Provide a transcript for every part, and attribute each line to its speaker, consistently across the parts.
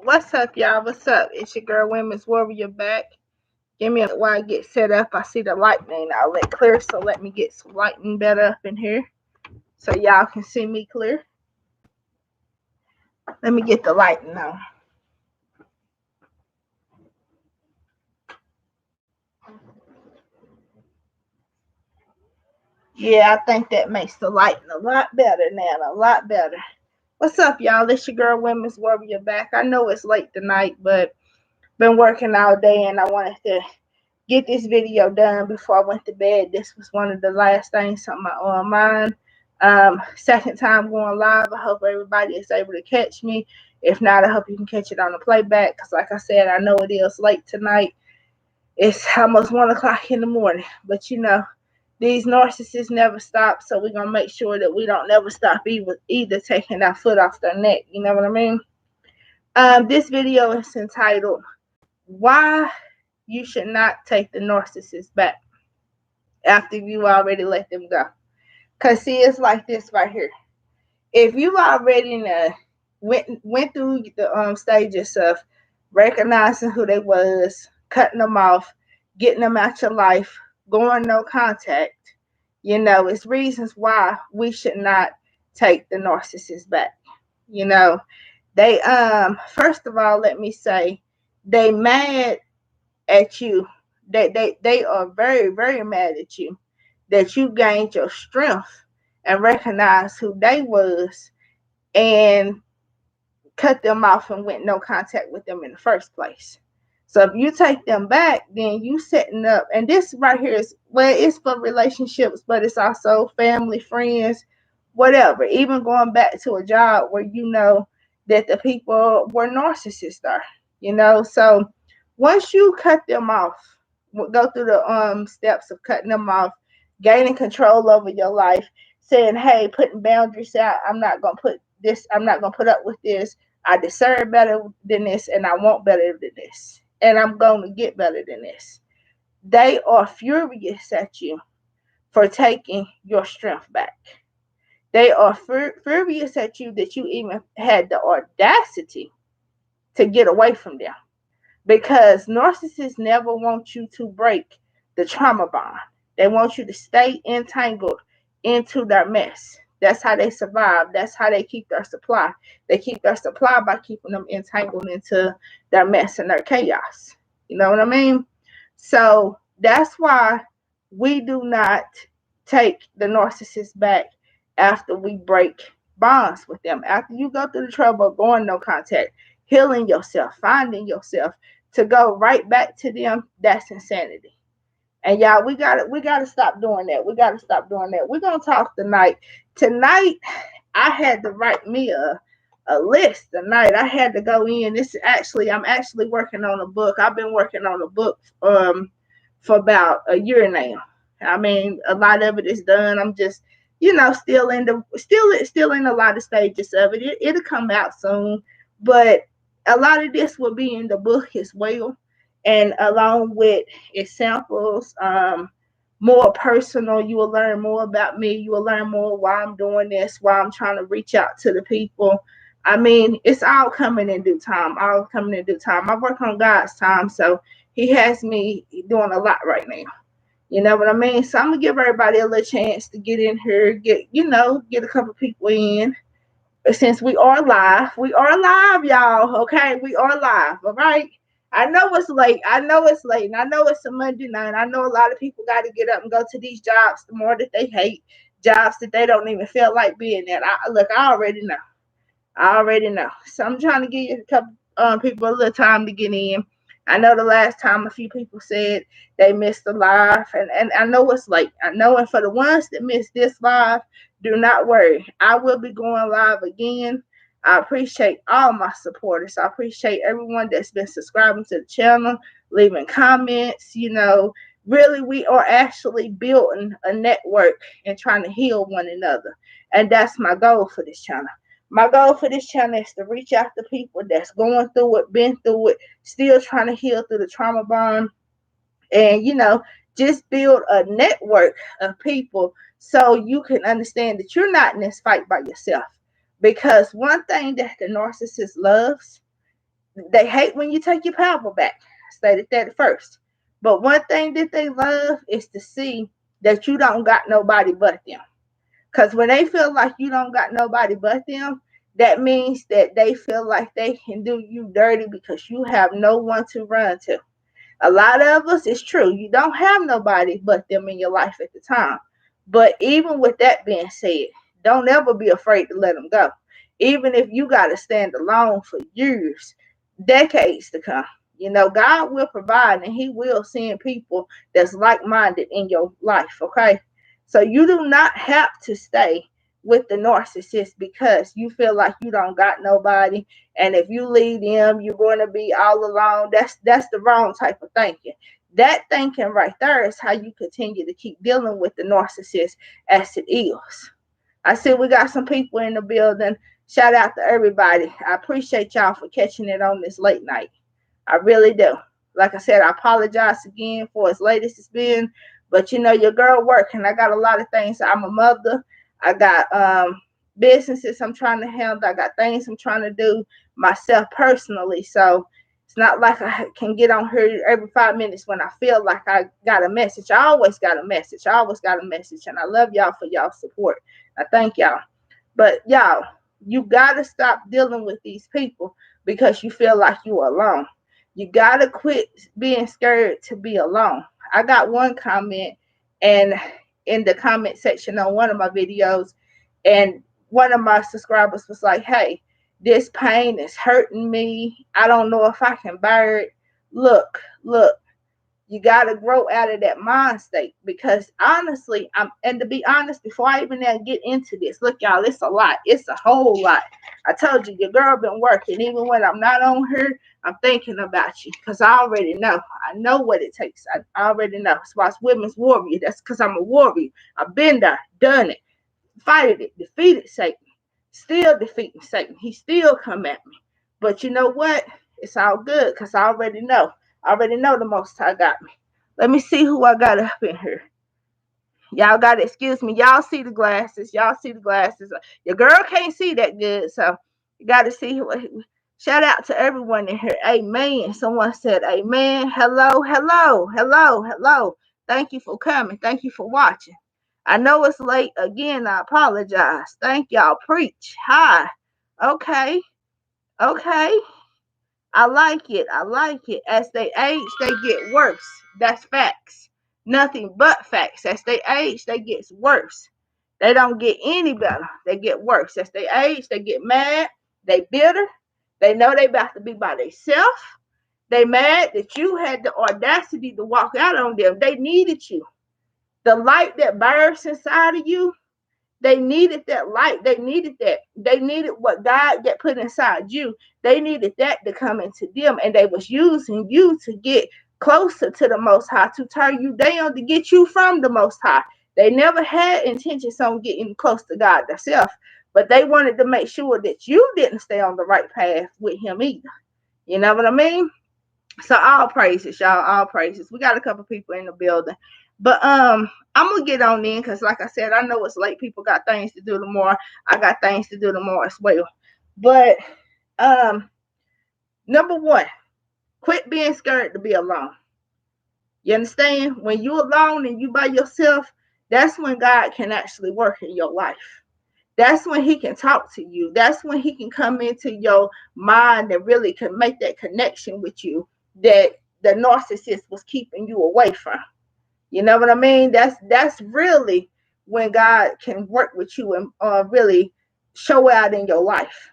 Speaker 1: What's up, y'all? What's up? It's your girl, Women's Warrior, back. Give me a minute while I get set up. I see the lightning outlet clear, so let me get some lighting better up in here so y'all can see me clear. Let me get the lighting on. Yeah, I think that makes the lighting a lot better now, a lot better. What's up, y'all? It's your girl, Women's Warrior, back. I know it's late tonight, but been working all day and I wanted to get this video done before I went to bed. This was one of the last things on my mind. Second time going live. I hope everybody is able to catch me. If not, I hope you can catch it on the playback, because like I said, I know it is late tonight. It's almost 1 o'clock in the morning, but these narcissists never stop, so we're gonna make sure that we don't never stop either taking our foot off their neck. You know what I mean? This video is entitled "Why You Should Not Take the Narcissist Back After You Already Let Them Go." Because see, it's like this right here. If you already went through the stages of recognizing who they was, cutting them off, getting them out your life, going no contact, it's reasons why we should not take the narcissist back. They first of all, let me say, they mad at you. They are very, very mad at you that you gained your strength and recognized who they was and cut them off and went no contact with them in the first place. So if you take them back, then you setting up, and this right here is, well, it's for relationships, but it's also family, friends, whatever. Even going back to a job where you know that the people were narcissists are. So once you cut them off, go through the steps of cutting them off, gaining control over your life, saying, hey, putting boundaries out. I'm not gonna put up with this. I deserve better than this, and I want better than this, and I'm gonna get better than this. They are furious at you for taking your strength back. They are furious at you that you even had the audacity to get away from them, because narcissists never want you to break the trauma bond. They want you to stay entangled into their mess. That's how they survive. That's how they keep their supply. They keep their supply by keeping them entangled into their mess and their chaos. You know what I mean? So that's why we do not take the narcissist back after we break bonds with them. After you go through the trouble of going no contact, healing yourself, finding yourself, to go right back to them, that's insanity. And y'all, we gotta stop doing that. We gotta stop doing that. We're gonna talk tonight. Tonight, I had to write me a list tonight. I had to go in. I'm actually working on a book. I've been working on a book for about a year now. I mean, a lot of it is done. I'm just, still in a lot of stages of it. It'll come out soon, but a lot of this will be in the book as well, and along with examples, more personal. You will learn more about me. You will learn more why I'm doing this, why I'm trying to reach out to the people. I mean, it's all coming in due time. All coming in due time. I work on God's time, so He has me doing a lot right now. You know what I mean? So I'm gonna give everybody a little chance to get in here, get a couple people in. Since we are live, y'all. Okay, we are live. All right. I know it's late. And I know it's a Monday night. I know a lot of people got to get up and go to these jobs, the more that they hate, jobs that they don't even feel like being at. I already know. So I'm trying to give you a couple people a little time to get in. I know the last time a few people said they missed the live, and I know it's late. I know, and for the ones that missed this live, do not worry. I will be going live again. I appreciate all my supporters. I appreciate everyone that's been subscribing to the channel, leaving comments. Really, we are actually building a network and trying to heal one another. And that's my goal for this channel. My goal for this channel is to reach out to people that's going through it, been through it, still trying to heal through the trauma bond, and just build a network of people so you can understand that you're not in this fight by yourself. Because one thing that the narcissist loves They hate when you take your power back. I stated that at first. But one thing that they love is to see that you don't got nobody but them. Because when they feel like you don't got nobody but them, that means that they feel like they can do you dirty because you have no one to run to. A lot of us, it's true, you don't have nobody but them in your life at the time. But even with that being said, don't ever be afraid to let them go. Even if you got to stand alone for years, decades to come. God will provide and He will send people that's like minded in your life, okay? So you do not have to stay with the narcissist because you feel like you don't got nobody, and if you leave them you're going to be all alone. That's the wrong type of thinking. That thinking right there is how you continue to keep dealing with the narcissist as it is. I see we got some people in the building. Shout out to everybody. I appreciate y'all for catching it on this late night. I really do. Like I said, I apologize again for as late as it's been, but your girl working. I got a lot of things. I'm a mother. I got businesses I'm trying to handle. I got things I'm trying to do myself personally. So it's not like I can get on here every 5 minutes when I feel like I got a message. I always got a message. I always got a message. And I love y'all for y'all support. I thank y'all. But y'all, you got to stop dealing with these people because you feel like you're alone. You got to quit being scared to be alone. I got one comment and in the comment section on one of my videos, and one of my subscribers was like, hey, this pain is hurting me. I don't know if I can bear it. Look, you got to grow out of that mind state because honestly, and to be honest, before I even get into this, look, y'all, it's a lot. It's a whole lot. I told you, your girl been working. Even when I'm not on her, I'm thinking about you because I already know. I know what it takes. I already know. That's why it's Women's Warrior. That's because I'm a warrior. I've been there, done it, fighted it, defeated Satan, still defeating Satan. He still come at me. But you know what? It's all good because I already know. I already know the Most High got me. Let me see who I got up in here. Y'all got to excuse me. Y'all see the glasses. Y'all see the glasses. Your girl can't see that good, so you got to see who. Shout out to everyone in here. Amen. Someone said amen. Hello, hello, hello, hello. Thank you for coming. Thank you for watching. I know it's late. Again, I apologize. Thank y'all. Preach. Hi. Okay. Okay. I like it. I like it. As they age, they get worse. That's facts. Nothing but facts. As they age, they get worse. They don't get any better. They get worse. As they age, they get mad. They bitter. They know they about to be by themselves. They mad that you had the audacity to walk out on them. They needed you. The light that burns inside of you, they needed that light. They needed that. They needed what God get put inside you. They needed that to come into them. And they was using you to get closer to the Most High, to turn you down, to get you from the Most High. They never had intentions on getting close to God themselves. But they wanted to make sure that you didn't stay on the right path with Him either. You know what I mean? So all praises, y'all. All praises. We got a couple people in the building. But I'm gonna get on in because like I said, I know it's late. People got things to do tomorrow. I got things to do tomorrow as well. But number one, quit being scared to be alone. You understand? When you're alone and you by yourself, that's when God can actually work in your life. That's when He can talk to you. That's when He can come into your mind and really can make that connection with you that the narcissist was keeping you away from. You know what I mean? That's really when God can work with you and really show out in your life.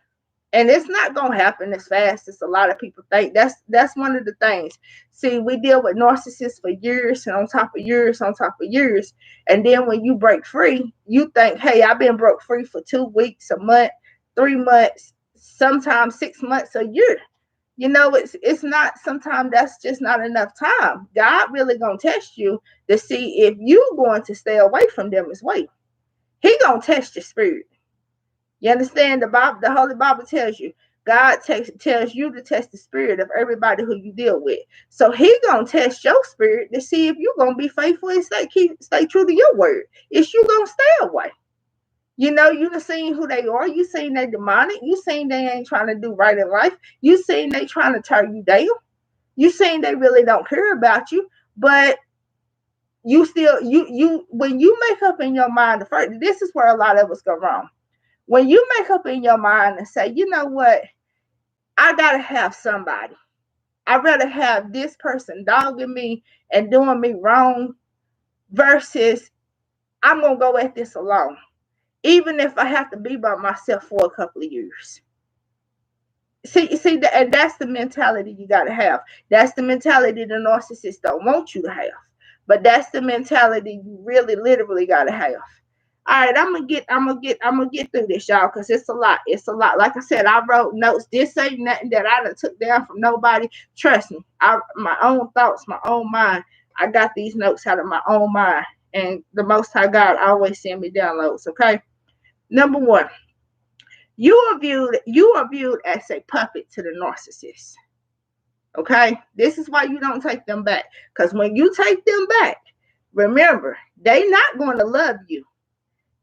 Speaker 1: And it's not gonna happen as fast as a lot of people think. That's one of the things. See, we deal with narcissists for years and on top of years on top of years. And then when you break free, you think, hey, I've been broke free for 2 weeks, a month, 3 months, sometimes 6 months, a year. It's not, sometimes that's just not enough time. God really gonna test you to see if you going to stay away from them as well. He gonna test your spirit. You understand? The Holy Bible tells you, God tells you to test the spirit of everybody who you deal with. So He gonna test your spirit to see if you're gonna be faithful and stay true to your word. Is you gonna stay away? You know, you done seen who they are. You seen they demonic. You seen they ain't trying to do right in life. You seen they trying to tear you down. You seen they really don't care about you. But you still, when you make up in your mind, the first, this is where a lot of us go wrong. When you make up in your mind and say, you know what, I gotta have somebody. I'd rather have this person dogging me and doing me wrong versus I'm gonna go at this alone, even if I have to be by myself for a couple of years. See, and that's the mentality you gotta have. That's the mentality the narcissist don't want you to have, but that's the mentality you really, literally gotta have. All right, I'm gonna get through this, y'all, because it's a lot. It's a lot. Like I said, I wrote notes. This ain't nothing that I done took down from nobody. Trust me, my own thoughts, my own mind. I got these notes out of my own mind, and the Most High God always send me downloads. Okay, number one, you are viewed as a puppet to the narcissist. Okay, this is why you don't take them back, because when you take them back, remember they not going to love you.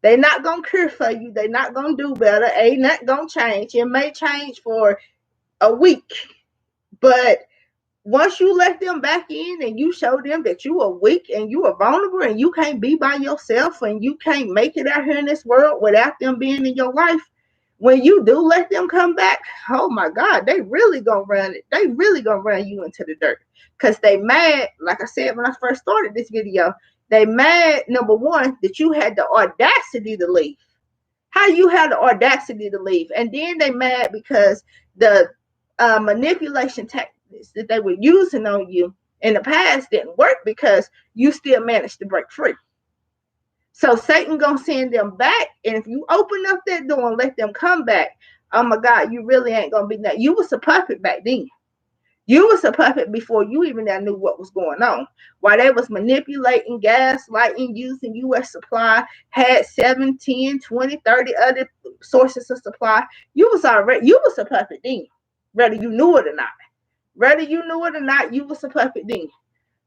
Speaker 1: They not gonna care for you. They not gonna do better. Ain't not gonna change. It may change for a week, but once you let them back in and you show them that you are weak and you are vulnerable and you can't be by yourself and you can't make it out here in this world without them being in your life, when you do let them come back, oh my God, they really gonna run it. They really gonna run you into the dirt because they mad. Like I said when I first started this video, they mad, number one, that you had the audacity to leave. How you had the audacity to leave? And then they mad because the manipulation tactics that they were using on you in the past didn't work because you still managed to break free. So Satan gonna send them back, and if you open up that door and let them come back, oh my God, you really ain't gonna be that. You was a puppet back then. You was a puppet before you even knew what was going on. While they was manipulating, gaslighting, using U.S. supply, had 7, 10, 20, 30 other sources of supply, you was a puppet then. Whether you knew it or not. Whether you knew it or not, you was a puppet then.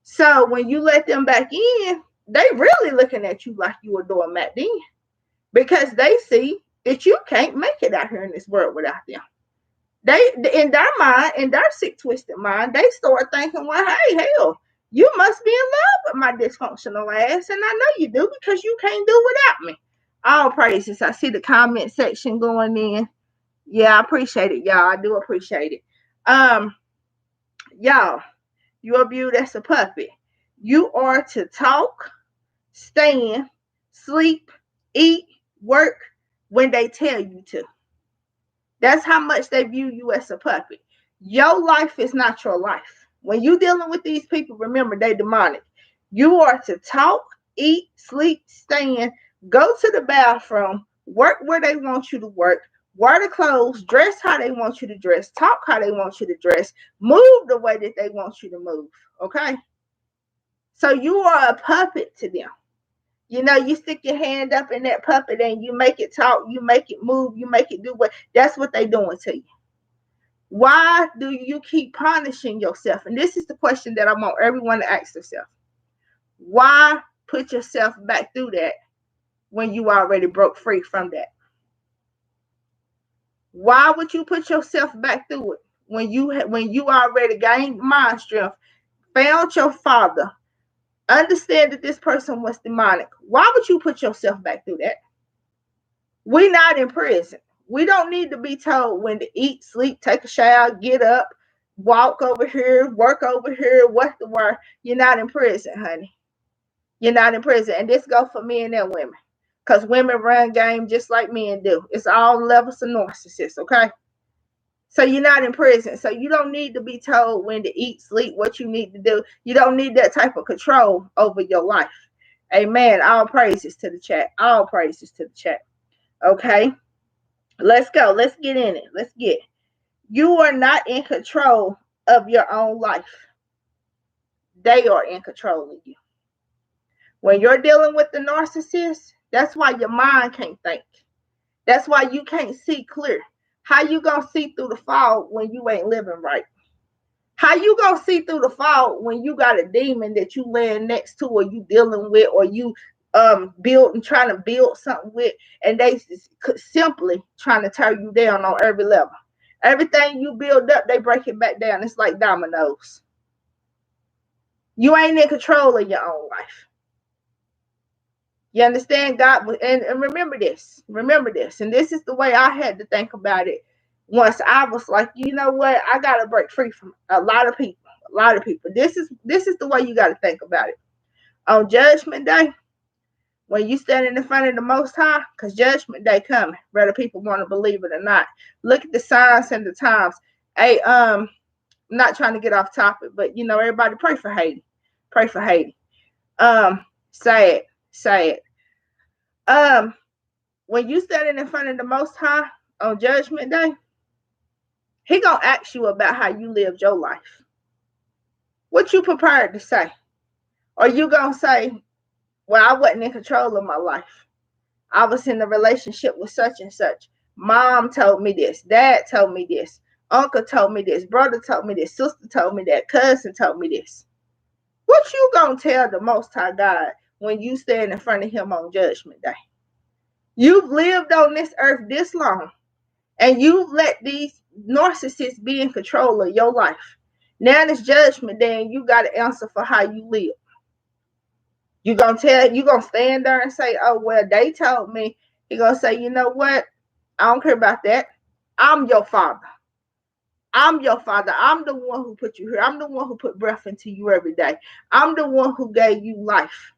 Speaker 1: So when you let them back in, they really looking at you like you a doormat then. Because they see that you can't make it out here in this world without them. They, in their mind, in their sick, twisted mind, they start thinking, well, hey, hell, you must be in love with my dysfunctional ass, and I know you do because you can't do without me. All praises. I see the comment section going in. Yeah, I appreciate it, y'all. I do appreciate it. Y'all, you are viewed as a puppet. You are to talk, stand, sleep, eat, work when they tell you to. That's how much they view you as a puppet. Your life is not your life. When you're dealing with these people, remember, they demonic. You are to talk, eat, sleep, stand, go to the bathroom, work where they want you to work, wear the clothes, dress how they want you to dress, talk how they want you to dress, move the way that they want you to move. Okay? So you are a puppet to them. You know, you stick your hand up in that puppet and you make it talk, you make it move, you make it do what. That's what they doing to you. Why do you keep punishing yourself? And this is the question that I want everyone to ask themselves. Why put yourself back through that when you already broke free from that? Why would you put yourself back through it when you already gained mind strength, found your father, understand that this person was demonic? Why would you put yourself back through that? We're not in prison. We don't need to be told when to eat, sleep, take a shower, get up, walk over here, work over here. What's the word? You're not in prison, honey. You're not in prison. And this goes for men and women. Because women run game just like men do. It's all levels of narcissists, okay? So you're not in prison. So you don't need to be told when to eat, sleep, what you need to do. You don't need that type of control over your life. Amen. All praises to the chat. All praises to the chat. Okay? Let's go. Let's get in it. Let's get. You are not in control of your own life. They are in control of you. When you're dealing with the narcissist, that's why your mind can't think. That's why you can't see clear. How you gonna see through the fog when you ain't living right? How you gonna see through the fog when you got a demon that you laying next to or you dealing with or you trying to build something with, and they simply trying to tear you down on every level. Everything you build up, they break it back down. It's like dominoes. You ain't in control of your own life. You understand? God, and remember this. Remember this. And this is the way I had to think about it. Once I was like, you know what? I gotta break free from a lot of people. A lot of people. This is the way you gotta think about it. On Judgment Day, when you standing in front of the Most High, because Judgment Day coming, whether people want to believe it or not. Look at the signs and the times. Hey, I'm not trying to get off topic, but you know, everybody pray for Haiti. Pray for Haiti. Say it. When you standing in front of the Most High on Judgment Day, He gonna ask you about how you lived your life. What you prepared to say? Or you gonna say, well, I wasn't in control of my life. I was in a relationship with such and such. Mom told me this. Dad told me this. Uncle told me this. Brother told me this. Sister told me that. Cousin told me this. What you gonna tell the Most High God when you stand in front of Him on Judgment Day? You've lived on this earth this long, and you've let these narcissists be in control of your life. Now it's Judgment Day, and you got to answer for how you live. You gonna stand there and say, oh, well, they told me. He gonna say, you know what? I don't care about that. I'm your father. I'm your father. I'm the one who put you here. I'm the one who put breath into you every day. I'm the one who gave you life.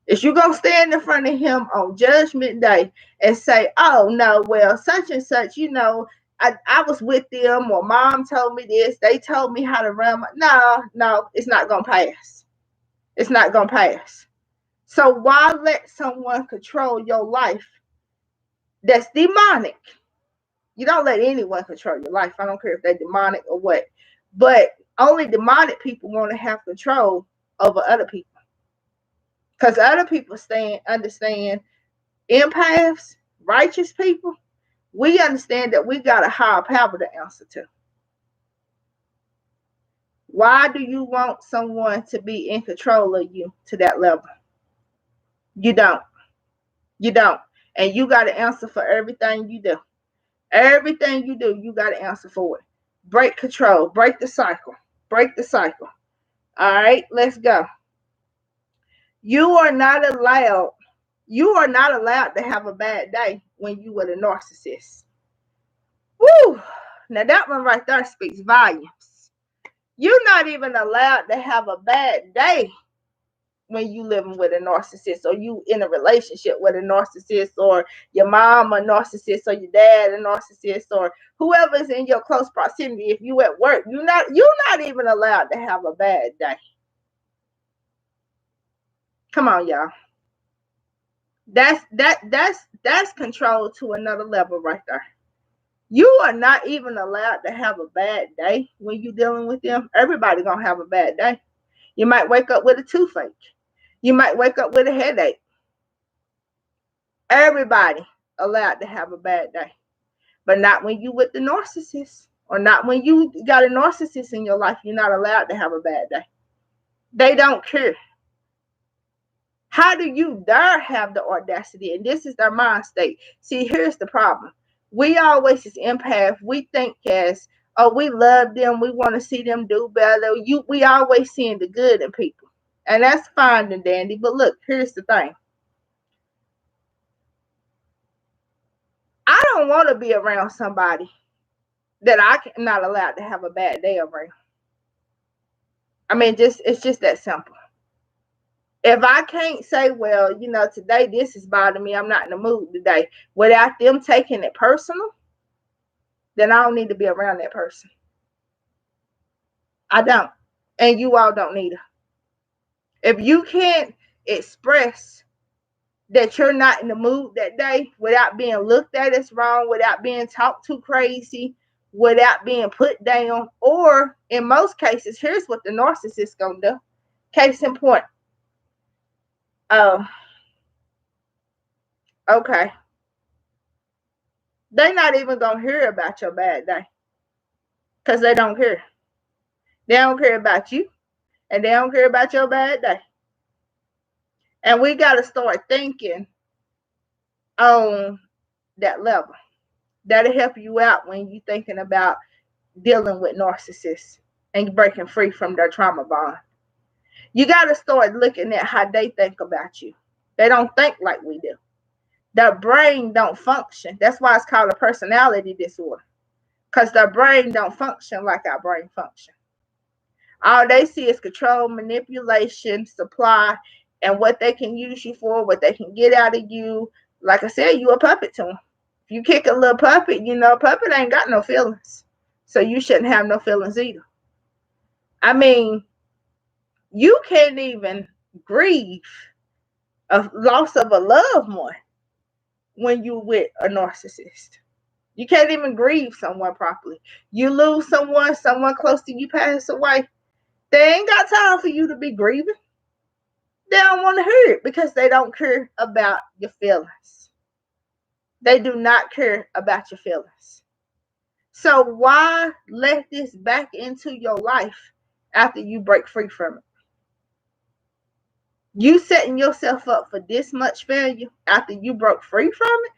Speaker 1: Is you gonna stand in front of Him on Judgment Day and say, oh, no, well, such and such, you know, I was with them, or Mom told me this. They told me how to run my... No, it's not gonna pass. It's not gonna pass. So why let someone control your life that's demonic? You don't let anyone control your life. I don't care if they're demonic or what. But only demonic people want to have control over other people. Because other people understand empaths, righteous people, we understand that we got a higher power to answer to. Why do you want someone to be in control of you to that level? You don't. You don't. And you got to answer for everything you do. Everything you do, you got to answer for it. Break control. Break the cycle. Break the cycle. All right, let's go. You are not allowed to have a bad day when you were a narcissist. Woo! Now that one right there speaks volumes. You're not even allowed to have a bad day when you living with a narcissist, or you in a relationship with a narcissist, or your mom a narcissist, or your dad a narcissist, or whoever's in your close proximity. If you at work, you're not even allowed to have a bad day. Come on, y'all. That's control to another level right there. You are not even allowed to have a bad day when you're dealing with them. Everybody gonna have a bad day. You might wake up with a toothache. You might wake up with a headache. Everybody allowed to have a bad day. But not when you with the narcissist, or not when you got a narcissist in your life. You're not allowed to have a bad day. They don't care. How do you dare have the audacity? And this is their mind state. See, here's the problem. We always, as empath, we think as, oh, we love them. We want to see them do better. We always seeing the good in people. And that's fine and dandy. But look, here's the thing. I don't want to be around somebody that I'm not allowed to have a bad day around. I mean, it's just that simple. If I can't say, well, you know, today this is bothering me, I'm not in the mood today, without them taking it personal, then I don't need to be around that person. I don't. And you all don't either. If you can't express that you're not in the mood that day without being looked at as wrong, without being talked to crazy, without being put down, or in most cases, here's what the narcissist gonna do. Case in point. Okay. They're not even gonna hear about your bad day. Because they don't care. They don't care about you. And they don't care about your bad day. And we got to start thinking on that level. That'll help you out when you're thinking about dealing with narcissists and breaking free from their trauma bond. You got to start looking at how they think about you. They don't think like we do. Their brain don't function. That's why it's called a personality disorder, because their brain don't function like our brain function. All they see is control, manipulation, supply, and what they can use you for, what they can get out of you. Like I said, you a puppet to them. If you kick a little puppet, puppet ain't got no feelings. So you shouldn't have no feelings either. I mean, you can't even grieve a loss of a loved one when you with a narcissist. You can't even grieve someone properly. You lose someone close to you pass away. They ain't got time for you to be grieving. They don't want to hear it because they don't care about your feelings. They do not care about your feelings. So why let this back into your life after you break free from it? You setting yourself up for this much failure after you broke free from it?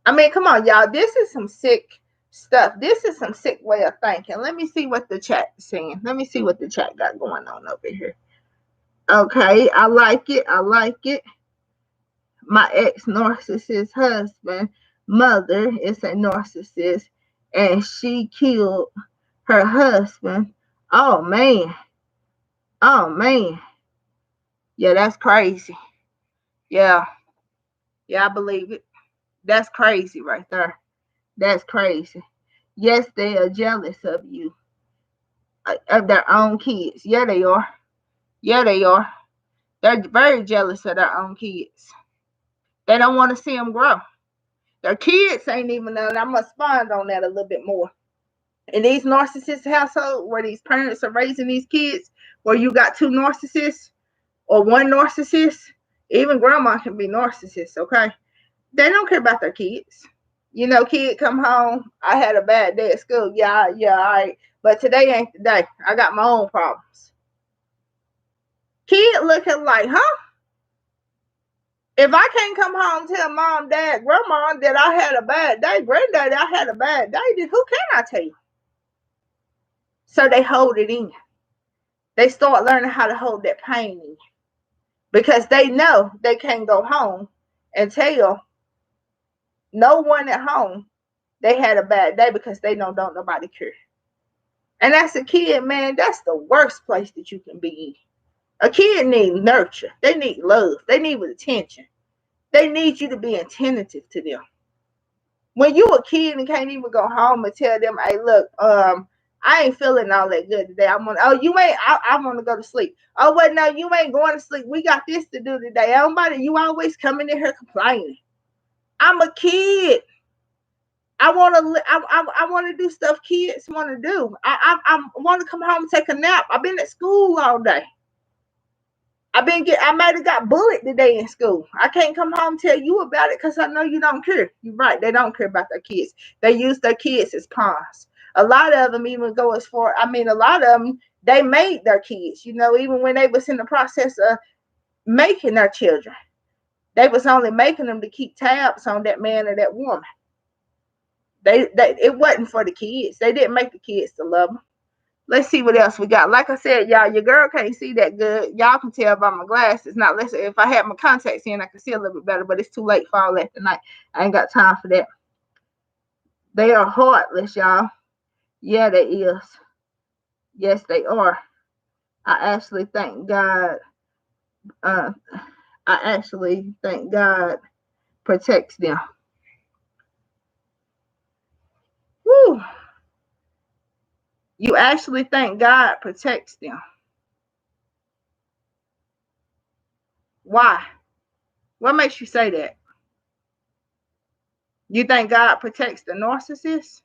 Speaker 1: I mean, come on, y'all. This is some sick stuff. This is some sick way of thinking. Let me see what the chat is saying. Let me see what the chat got going on over here. Okay, I like it. I like it. My ex-narcissist husband, mother is a narcissist, and she killed her husband. Oh, man. Oh, man. Yeah, that's crazy. Yeah. Yeah, I believe it. That's crazy right there. That's crazy. Yes, they are jealous of you, of their own kids. Yeah, they are. Yeah, they are. They're very jealous of their own kids. They don't want to see them grow. Their kids ain't even known. I must expand on that a little bit more. In these narcissist households where these parents are raising these kids, where you got two narcissists or one narcissist, even grandma can be narcissist, okay? They don't care about their kids. Kid come home, I had a bad day at school. Yeah, all right. But today ain't the day. I got my own problems. Kid looking like, huh? If I can't come home and tell mom, dad, grandma that I had a bad day, granddaddy, I had a bad day, then who can I tell you? So they hold it in. They start learning how to hold that pain in because they know they can't go home and tell no one at home they had a bad day because they don't nobody care. And as a kid, man, that's the worst place that you can be in. A kid needs nurture. They need love. They need attention. They need you to be attentive to them. When you a kid and can't even go home and tell them, hey, look, I ain't feeling all that good today. I want to go to sleep. Oh, well, no, you ain't going to sleep. We got this to do today. Everybody, you always coming in here complaining. I'm a kid. I want to do stuff kids want to do. I want to come home and take a nap. I've been at school all day. I might have got bullied today in school. I can't come home and tell you about it because I know you don't care. You're right. They don't care about their kids. They use their kids as pawns. A lot of them even go as far. A lot of them, they made their kids, even when they was in the process of making their children. They was only making them to keep tabs on that man or that woman. It wasn't for the kids. They didn't make the kids to love them. Let's see what else we got. Like I said, y'all, your girl can't see that good. Y'all can tell by my glasses. Now, listen, if I had my contacts in, I could see a little bit better, but it's too late for all that tonight. I ain't got time for that. They are heartless, y'all. Yeah, they is. Yes, they are. I actually thank God. I actually thank God protects them. Woo. You actually think God protects them. Why? What makes you say that? You think God protects the narcissist?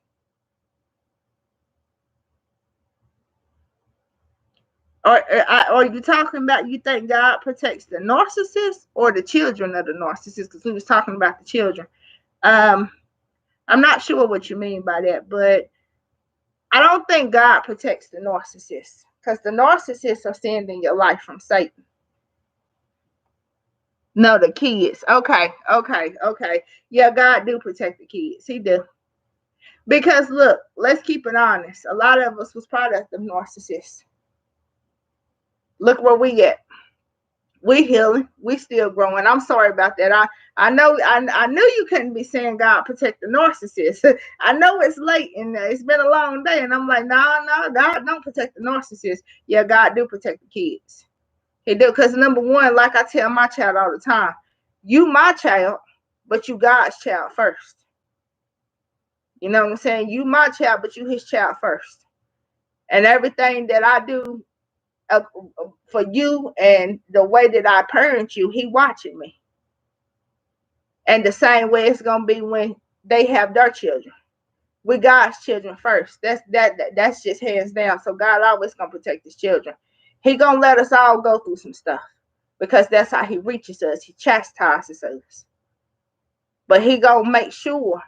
Speaker 1: Or are you talking about you think God protects the narcissist or the children of the narcissist? Because we was talking about the children. I'm not sure what you mean by that, but I don't think God protects the narcissist because the narcissists are sending your life from Satan. No, the kids. Okay. Yeah, God do protect the kids. He do. Because look, let's keep it honest. A lot of us was product of narcissists. Look where we at. We healing. We still growing. I'm sorry about that. I know I knew you couldn't be saying God protect the narcissist. I know it's late and it's been a long day, and I'm like, no, God don't protect the narcissist. Yeah, God do protect the kids. He do, because number one, like I tell my child all the time, you my child, but you God's child first. You know what I'm saying? You my child, but you his child first. And everything that I do for you and the way that I parent you, he watching me. And the same way it's gonna be when they have their children. We God's children first. That's just hands down. So God always gonna protect his children. He gonna let us all go through some stuff because that's how he reaches us. He chastises us. But he gonna make sure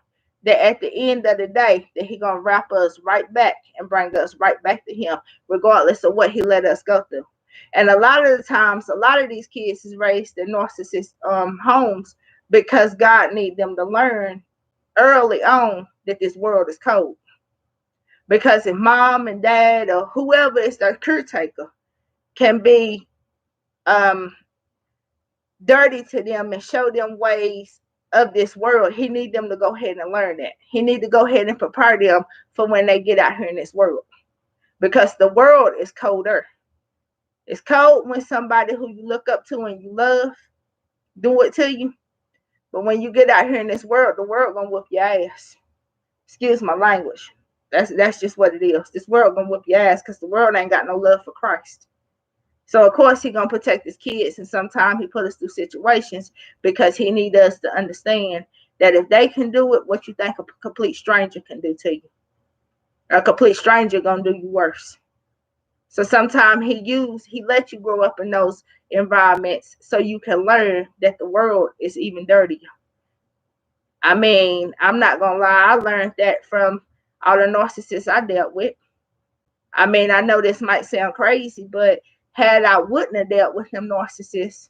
Speaker 1: that at the end of the day that he gonna wrap us right back and bring us right back to him, regardless of what he let us go through. And a lot of the times, a lot of these kids is raised in narcissist homes because God need them to learn early on that this world is cold. Because if mom and dad or whoever is their caretaker can be um, dirty to them and show them ways of this world, he need them to go ahead and learn that. He need to go ahead and prepare them for when they get out here in this world. Because the world is colder. It's cold when somebody who you look up to and you love do it to you. But when you get out here in this world, the world gonna whoop your ass. Excuse my language. That's just what it is. This world gonna whoop your ass because the world ain't got no love for Christ. So of course he gonna protect his kids, and sometimes he put us through situations because he need us to understand that if they can do it, what you think a complete stranger can do to you? A complete stranger gonna do you worse. So sometimes he let you grow up in those environments so you can learn that the world is even dirtier. I mean, I'm not gonna lie, I learned that from all the narcissists I dealt with. I mean, I know this might sound crazy, but had I wouldn't have dealt with them narcissists,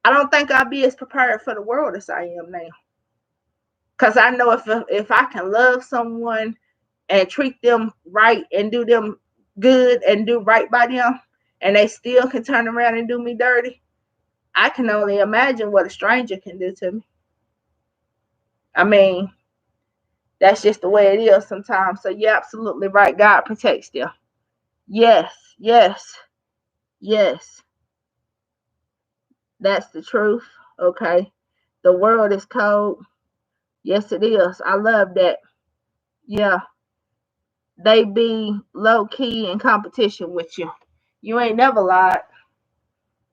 Speaker 1: I don't think I'd be as prepared for the world as I am now. Because I know if I can love someone and treat them right and do them good and do right by them, and they still can turn around and do me dirty, I can only imagine what a stranger can do to me. I mean, that's just the way it is sometimes. So you're absolutely right. God protects them. Yes, yes, yes. That's the truth. Okay. The world is cold. Yes, it is. I love that. Yeah. They be low key in competition with you. You ain't never lied.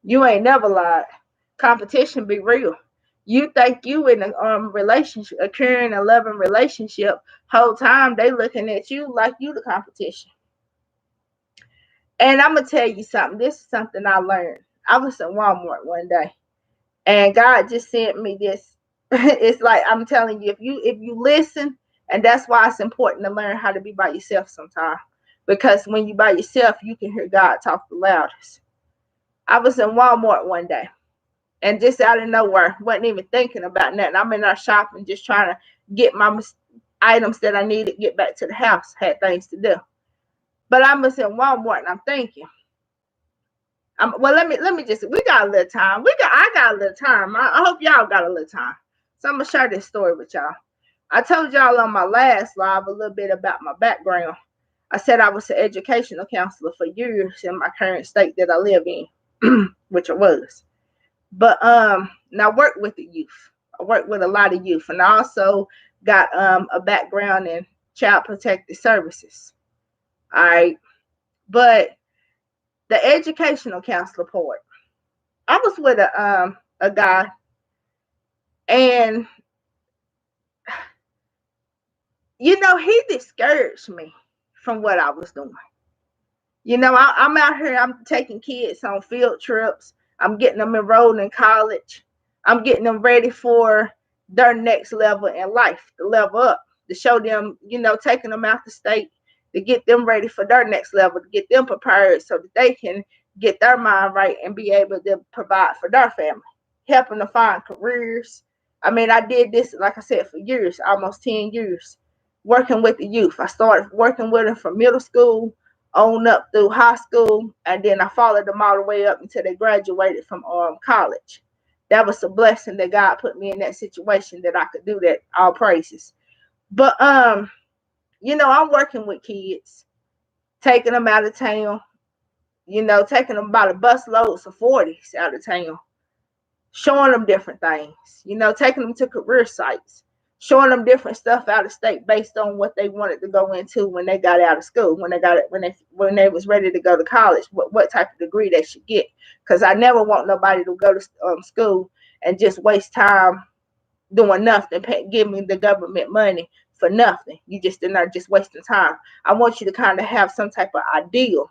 Speaker 1: You ain't never lied. Competition be real. You think you in a relationship, a caring and loving relationship, whole time they looking at you like you the competition. And I'm gonna tell you something. This is something I learned. I was in Walmart one day, and God just sent me this. It's like I'm telling you, if you listen, and that's why it's important to learn how to be by yourself sometimes. Because when you by yourself, you can hear God talk the loudest. I was in Walmart one day, and just out of nowhere, wasn't even thinking about nothing. I'm in there shopping, just trying to get my items that I needed, get back to the house. Had things to do, but I was in Walmart, and I'm thinking. Well, let me just. We got a little time. I got a little time. I hope y'all got a little time. So I'm gonna share this story with y'all. I told y'all on my last live a little bit about my background. I said I was an educational counselor for years in my current state that I live in, which I was. But and I worked with the youth. I worked with a lot of youth, and I also got a background in child protective services. All right, but the educational counselor part, I was with a guy, and he discouraged me from what I was doing. I'm out here, I'm taking kids on field trips. I'm getting them enrolled in college. I'm getting them ready for their next level in life, to level up, to show them, taking them out the state, to get them ready for their next level, to get them prepared so that they can get their mind right and be able to provide for their family, helping to find careers. I mean, I did this, like I said, for years, almost 10 years, working with the youth. I started working with them from middle school on up through high school, and then I followed them all the way up until they graduated from college. That was a blessing that God put me in that situation that I could do that. All praises. But I'm working with kids, taking them out of town, taking them by the bus loads of 40s out of town, showing them different things, taking them to career sites, showing them different stuff out of state based on what they wanted to go into when they got out of school, when they was ready to go to college, what type of degree they should get. Because I never want nobody to go to school and just waste time doing nothing, giving the government money for nothing. You just are not just wasting time. I want you to kind of have some type of ideal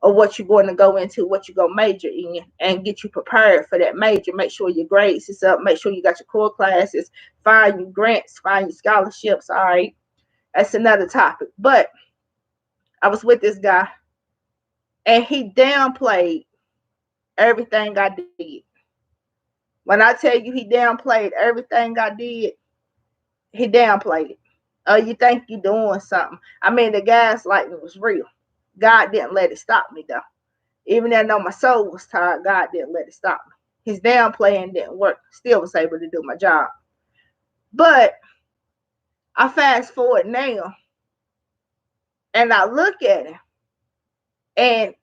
Speaker 1: of what you're going to go into, what you're going to major in, and get you prepared for that major. Make sure your grades is up. Make sure you got your core classes. Find you grants. Find you scholarships. All right. That's another topic. But I was with this guy, and he downplayed everything I did. When I tell you he downplayed everything I did, he downplayed it. Oh, you think you're doing something. I mean, the gaslighting was real. God didn't let it stop me, though. Even though I know my soul was tired, God didn't let it stop me. His downplaying didn't work. Still was able to do my job. But I fast forward now, and I look at him, and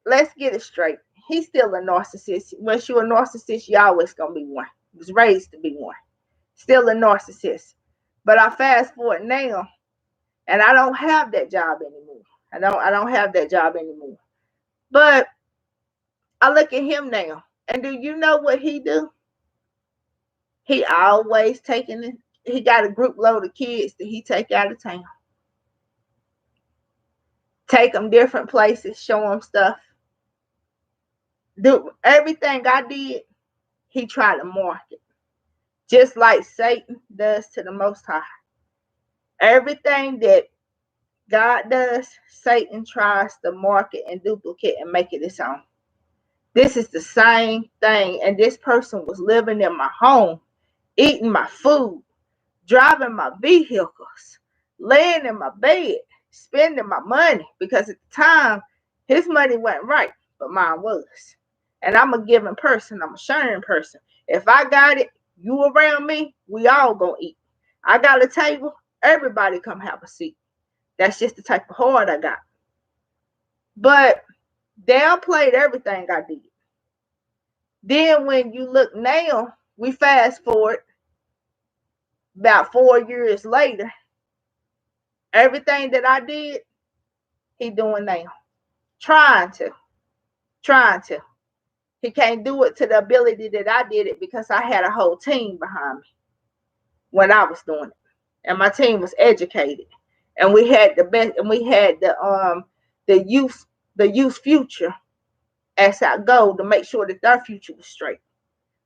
Speaker 1: let's get it straight. He's still a narcissist. Once you're a narcissist, you're always going to be one. He was raised to be one. Still a narcissist. But I fast forward now, and I don't have that job anymore. I don't have that job anymore. But I look at him now, and do you know what he do? He always taking it. He got a group load of kids that he take out of town. Take them different places, show them stuff. Do everything I did, he tried to market. Just like Satan does to the Most High. Everything that God does, Satan tries to market and duplicate and make it his own. This is the same thing. And this person was living in my home, eating my food, driving my vehicles, laying in my bed, spending my money. Because at the time, his money wasn't right, but mine was. And I'm a giving person. I'm a sharing person. If I got it, you around me, we all gonna eat. I got a table, everybody come have a seat. That's just the type of heart I got. But downplayed everything I did. Then when you look now, we fast forward about 4 years later, everything that I did, he doing now. Trying to. He can't do it to the ability that I did it because I had a whole team behind me when I was doing it. And my team was educated. And we had the best, and we had the youth future as our goal to make sure that their future was straight.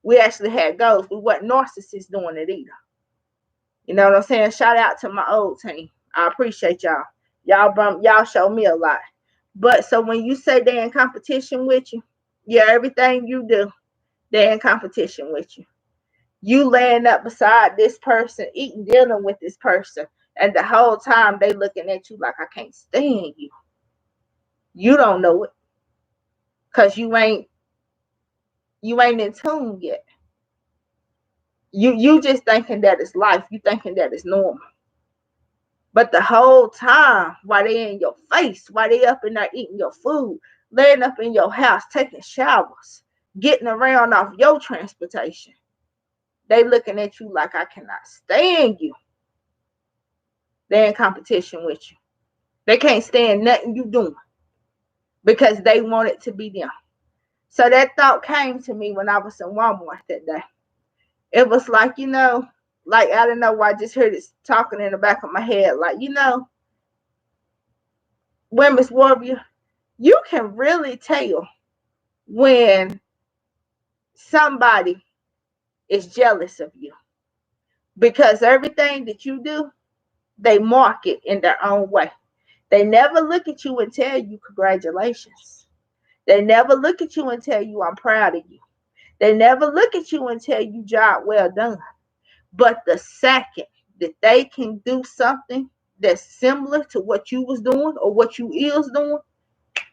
Speaker 1: We actually had goals. We weren't narcissists doing it either. You know what I'm saying? Shout out to my old team. I appreciate y'all. Y'all show me a lot. But so when you say they're in competition with you, yeah, everything you do, they're in competition with you. You laying up beside this person, eating dinner with this person, and the whole time they looking at you like, I can't stand you. You don't know it. Because you ain't in tune yet. You just thinking that it's life. You thinking that it's normal. But the whole time, while they in your face, while they up in there eating your food, laying up in your house, taking showers, getting around off your transportation, they looking at you like, I cannot stand you. They're in competition with you. They can't stand nothing you doing because they want it to be them. So that thought came to me when I was in Walmart that day. It was like, like, I don't know why I just heard it talking in the back of my head. Like, Women's Warrior, you can really tell when somebody is jealous of you. Because everything that you do, they mark it in their own way. They never look at you and tell you congratulations. They never look at you and tell you, I'm proud of you. They never look at you and tell you, job well done. But the second that they can do something that's similar to what you was doing or what you is doing,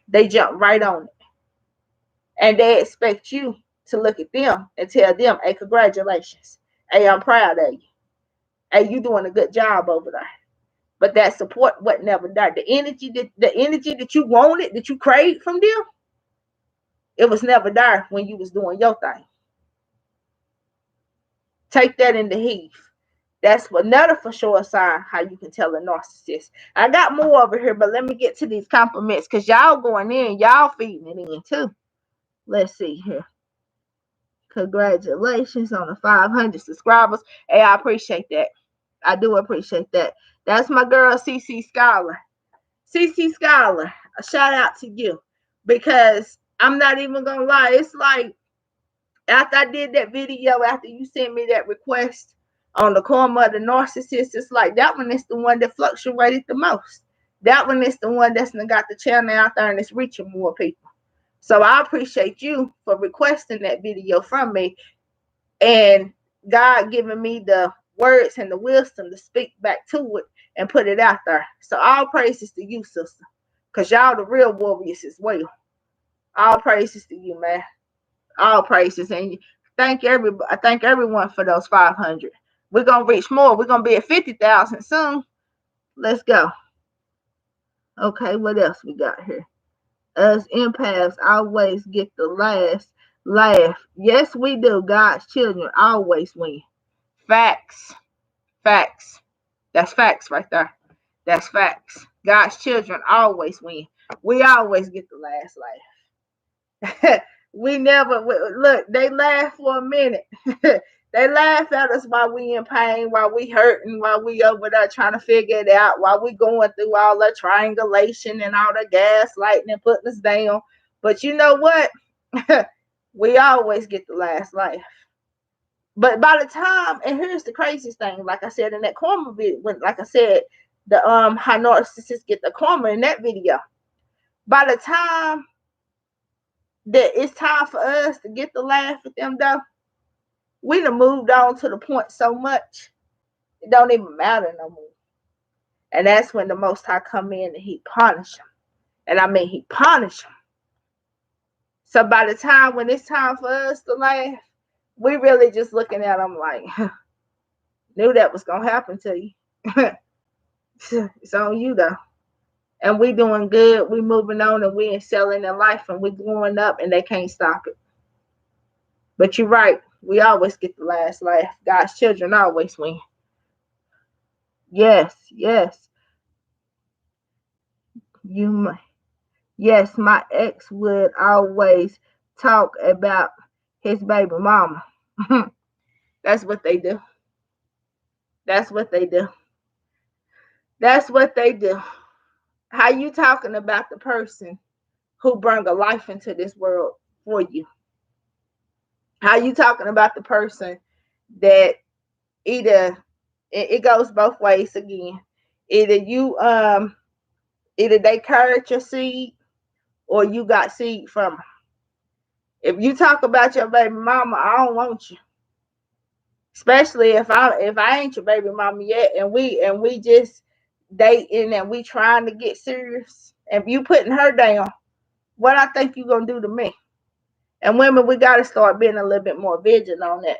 Speaker 1: they jump right on it. And they expect you to look at them and tell them, hey, congratulations. Hey, I'm proud of you. Hey, you doing a good job over there. But that support wasn't never there. The energy that you wanted, that you craved from them, it was never there when you was doing your thing. Take that into heed. That's another for sure sign how you can tell a narcissist. I got more over here, but let me get to these compliments because y'all going in, y'all feeding it in too. Let's see here. Congratulations on the 500 subscribers. Hey, I appreciate that. I do appreciate that. That's my girl, CC Scholar. CC Scholar, a shout out to you because I'm not even going to lie. It's like after I did that video, after you sent me that request on the Karma of the Narcissist, it's like that one is the one that fluctuated the most. That one is the one that's got the channel out there and it's reaching more people. So I appreciate you for requesting that video from me and God giving me the words and the wisdom to speak back to it and put it out there. So all praises to you, sister, because y'all the real warriors as well. All praises to you, man. All praises. And thank everybody. I thank everyone for those 500. We're going to reach more. We're going to be at 50,000 soon. Let's go. Okay, what else we got here? Us empaths always get the last laugh. Yes, we do. God's children always win. Facts. Facts. That's facts right there. That's facts. God's children always win. We always get the last laugh. We never look. They laugh for a minute. They laugh at us while we in pain, while we hurting, while we over there trying to figure it out, while we going through all the triangulation and all the gaslighting and putting us down. But you know what? We always get the last laugh. But by the time, and here's the craziest thing, like I said in that karma video, like I said, the how narcissists get the karma in that video. By the time that it's time for us to get the laugh at them though, we done moved on to the point so much, it don't even matter no more. And that's when the Most High come in and he punish them. And I mean, he punish them. So by the time when it's time for us to laugh, we really just looking at them like, knew that was going to happen to you. It's on you though. And we doing good. We moving on and we excelling in life and we growing up and they can't stop it. But you're right. We always get the last laugh. God's children always win. Yes, yes. Yes, my ex would always talk about his baby mama. That's what they do. That's what they do. That's what they do. How you talking about the person who brought a life into this world for you? How you talking about the person that either it goes both ways again. Either they carried your seed or you got seed from them. If you talk about your baby mama, I don't want you. Especially if I ain't your baby mama yet and we just dating and we trying to get serious. If you putting her down, what I think you gonna do to me? And women, we gotta start being a little bit more vigilant on that.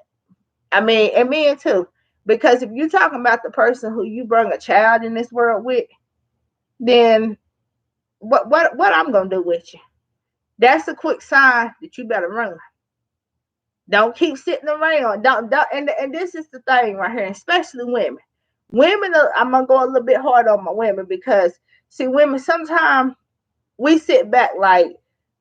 Speaker 1: I mean, and men too. Because if you're talking about the person who you bring a child in this world with, then what I'm gonna do with you? That's a quick sign that you better run. Don't keep sitting around. Don't and this is the thing right here, especially women. Women, I'm gonna go a little bit hard on my women because see, women sometimes we sit back like,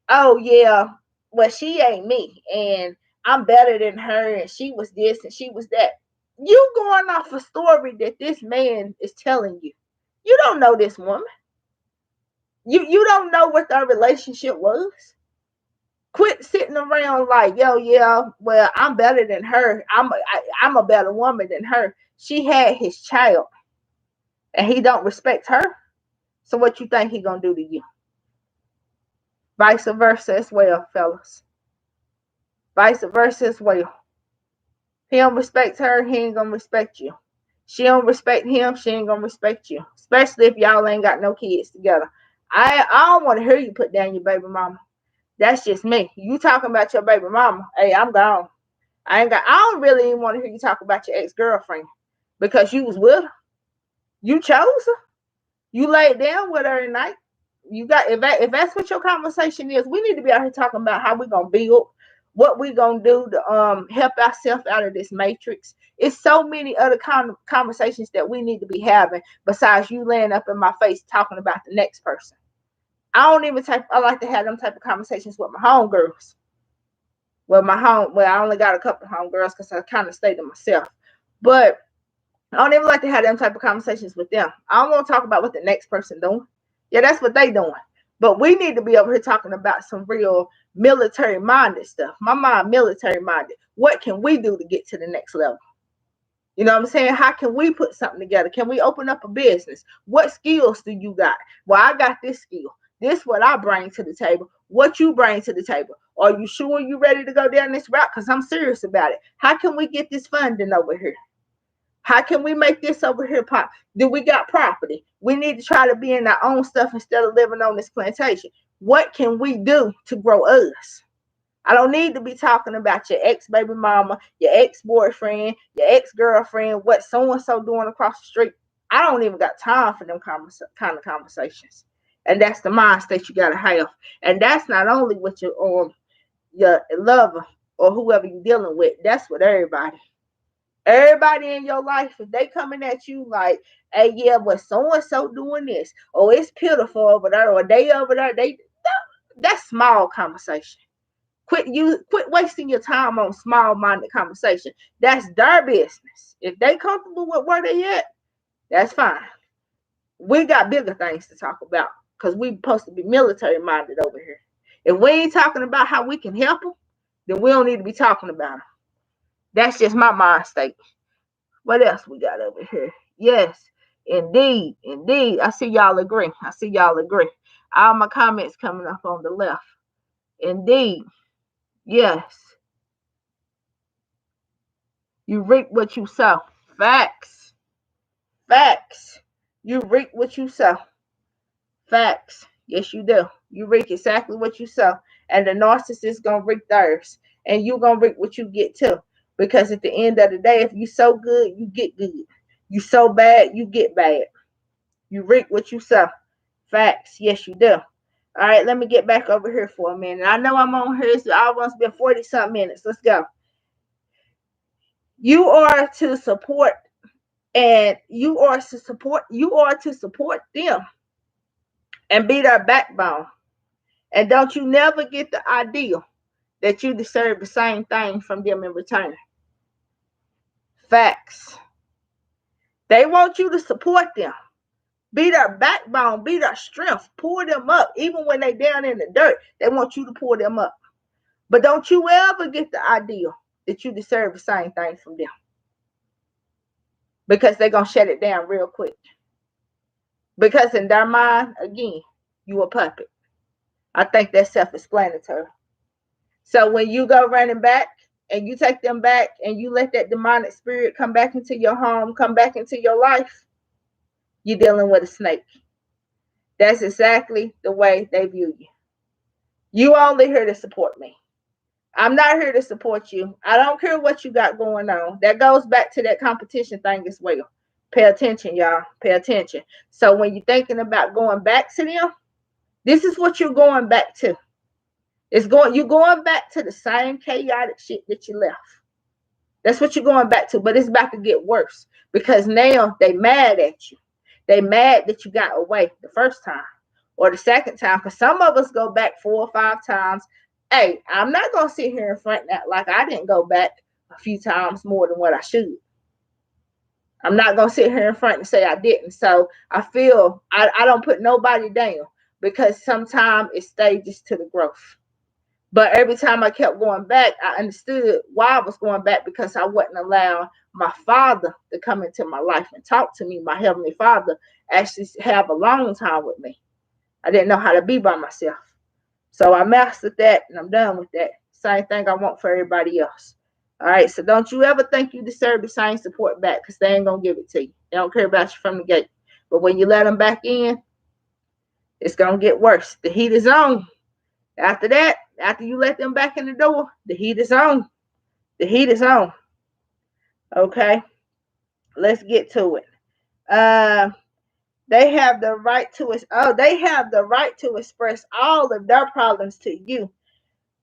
Speaker 1: oh yeah, well she ain't me, and I'm better than her, and she was this and she was that. You going off a story that this man is telling you. You don't know this woman. You don't know what their relationship was. Quit sitting around like, yo, yeah, well, I'm better than her. I'm a better woman than her. She had his child, and he don't respect her. So what you think he gonna do to you? Vice versa as well, fellas. Vice versa as well. He don't respect her, he ain't gonna respect you. She don't respect him, she ain't gonna respect you. Especially if y'all ain't got no kids together. I don't want to hear you put down your baby mama. That's just me. You talking about your baby mama, hey, I'm gone. I don't really even want to hear you talk about your ex-girlfriend because you was with her. You chose her. You laid down with her at night. You got if that's what your conversation is, we need to be out here talking about how we're gonna build, what we're gonna do to help ourselves out of this matrix. It's so many other conversations that we need to be having besides you laying up in my face talking about the next person. I like to have them type of conversations with my homegirls. I only got a couple of homegirls because I kind of stay to myself. But I don't even like to have them type of conversations with them. I don't want to talk about what the next person doing. Yeah, that's what they doing. But we need to be over here talking about some real military minded stuff. My mind military minded. What can we do to get to the next level? You know what I'm saying? How can we put something together? Can we open up a business? What skills do you got? Well, I got this skill. This is what I bring to the table. What you bring to the table. Are you sure you ready to go down this route? Because I'm serious about it. How can we get this funding over here? How can we make this over here pop? Do we got property? We need to try to be in our own stuff instead of living on this plantation. What can we do to grow us? I don't need to be talking about your ex-baby mama, your ex-boyfriend, your ex-girlfriend, what so-and-so doing across the street. I don't even got time for them kind of conversations. And that's the mind state you got to have. And that's not only with your lover or whoever you're dealing with. That's with everybody. Everybody in your life, if they coming at you like, hey, yeah, but so-and-so doing this, or it's pitiful over there, or they over there, that's small conversation. Quit wasting your time on small-minded conversation. That's their business. If they comfortable with where they at, that's fine. We got bigger things to talk about because we supposed to be military-minded over here. If we ain't talking about how we can help them, then we don't need to be talking about them. That's just my mind state. What else we got over here? Yes, indeed, indeed. I see y'all agree. All my comments coming up on the left. Indeed. Yes. You reap what you sow. Facts. Facts. You reap what you sow. Facts. Yes, you do. You reap exactly what you sow. And the narcissist gonna reap theirs. And you gonna reap what you get too. Because at the end of the day, if you sow good, you get good. You sow bad, you get bad. You reap what you sow. Facts. Yes, you do. All right, let me get back over here for a minute. I know I'm on here. It's almost been 40-something minutes. Let's go. You are to support, and you are to support them and be their backbone. And don't you never get the idea that you deserve the same thing from them in return. Facts. They want you to support them. Be their backbone, be their strength, pull them up. Even when they down in the dirt, they want you to pull them up. But don't you ever get the idea that you deserve the same thing from them. Because they're going to shut it down real quick. Because in their mind, again, you a puppet. I think that's self-explanatory. So when you go running back and you take them back and you let that demonic spirit come back into your home, come back into your life, you're dealing with a snake. That's exactly the way they view you. You only here to support me. I'm not here to support you. I don't care what you got going on. That goes back to that competition thing as well. Pay attention, y'all. Pay attention. So when you're thinking about going back to them, this is what you're going back to. You're going back to the same chaotic shit that you left. That's what you're going back to, but it's about to get worse because now they mad at you. They mad that you got away the first time or the second time, because some of us go back 4 or 5 times. Hey, I'm not going to sit here and front that like I didn't go back a few times more than what I should. I'm not going to sit here in front and say I didn't. So I feel I don't put nobody down because sometimes it stages to the growth. But every time I kept going back, I understood why I was going back, because I wasn't allowing my father to come into my life and talk to me. My heavenly father actually have a long time with me. I didn't know how to be by myself. So I mastered that and I'm done with that. Same thing I want for everybody else. All right. So don't you ever think you deserve the same support back, because they ain't going to give it to you. They don't care about you from the gate. But when you let them back in, it's going to get worse. The heat is on. After that, after you let them back in the door, the heat is on. The heat is on. Okay. Let's get to it. They have the right to express all of their problems to you,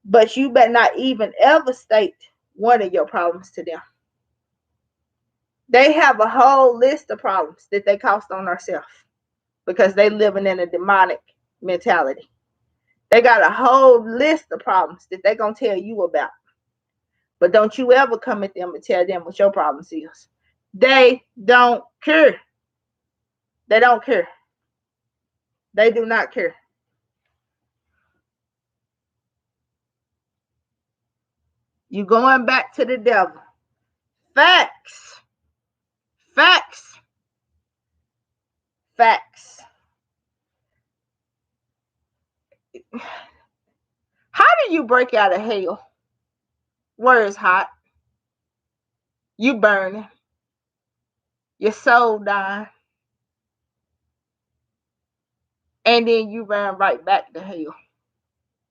Speaker 1: but you better not even ever state one of your problems to them. They have a whole list of problems that they cost on themselves because they living in a demonic mentality. They got a whole list of problems that they're going to tell you about. But don't you ever come at them and tell them what your problems is. They don't care. They don't care. They do not care. You going back to the devil. Facts. Facts. Facts. How do you break out of hell? Where it's hot? You burning. Your soul dying. And then you ran right back to hell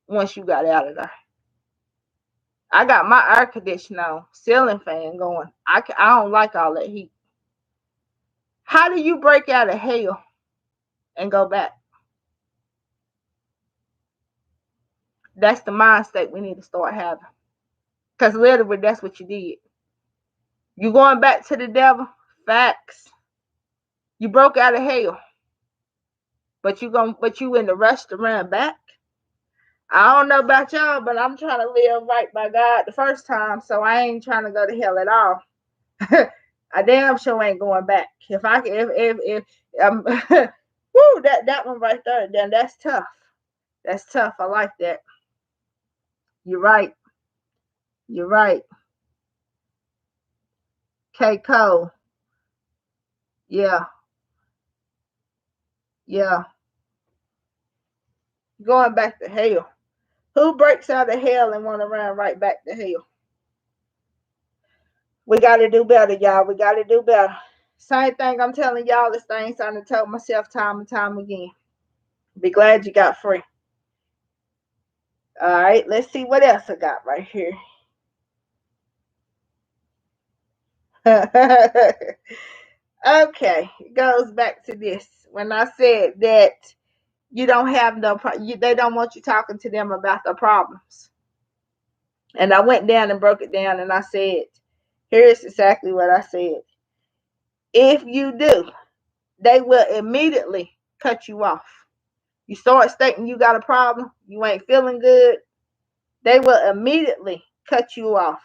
Speaker 1: once you got out of there. I got my air conditioner on, ceiling fan going. I don't like all that heat. How do you break out of hell and go back? That's the mind state we need to start having. Because literally, that's what you did. You going back to the devil? Facts. You broke out of hell. But you in the rush to run back? I don't know about y'all, but I'm trying to live right by God the first time, so I ain't trying to go to hell at all. I damn sure ain't going back. If woo, that one right there, then that's tough. That's tough. I like that. You're right. You're right. K. Cole. Yeah. Yeah. Going back to hell. Who breaks out of hell and want to run right back to hell? We got to do better, y'all. We got to do better. Same thing I'm telling y'all. This thing I done told myself time and time again. Be glad you got free. All right. Let's see what else I got right here. Okay. It goes back to this. When I said that you don't have they don't want you talking to them about their problems. And I went down and broke it down and I said, here's exactly what I said. If you do, they will immediately cut you off. You start stating you got a problem, you ain't feeling good, they will immediately cut you off,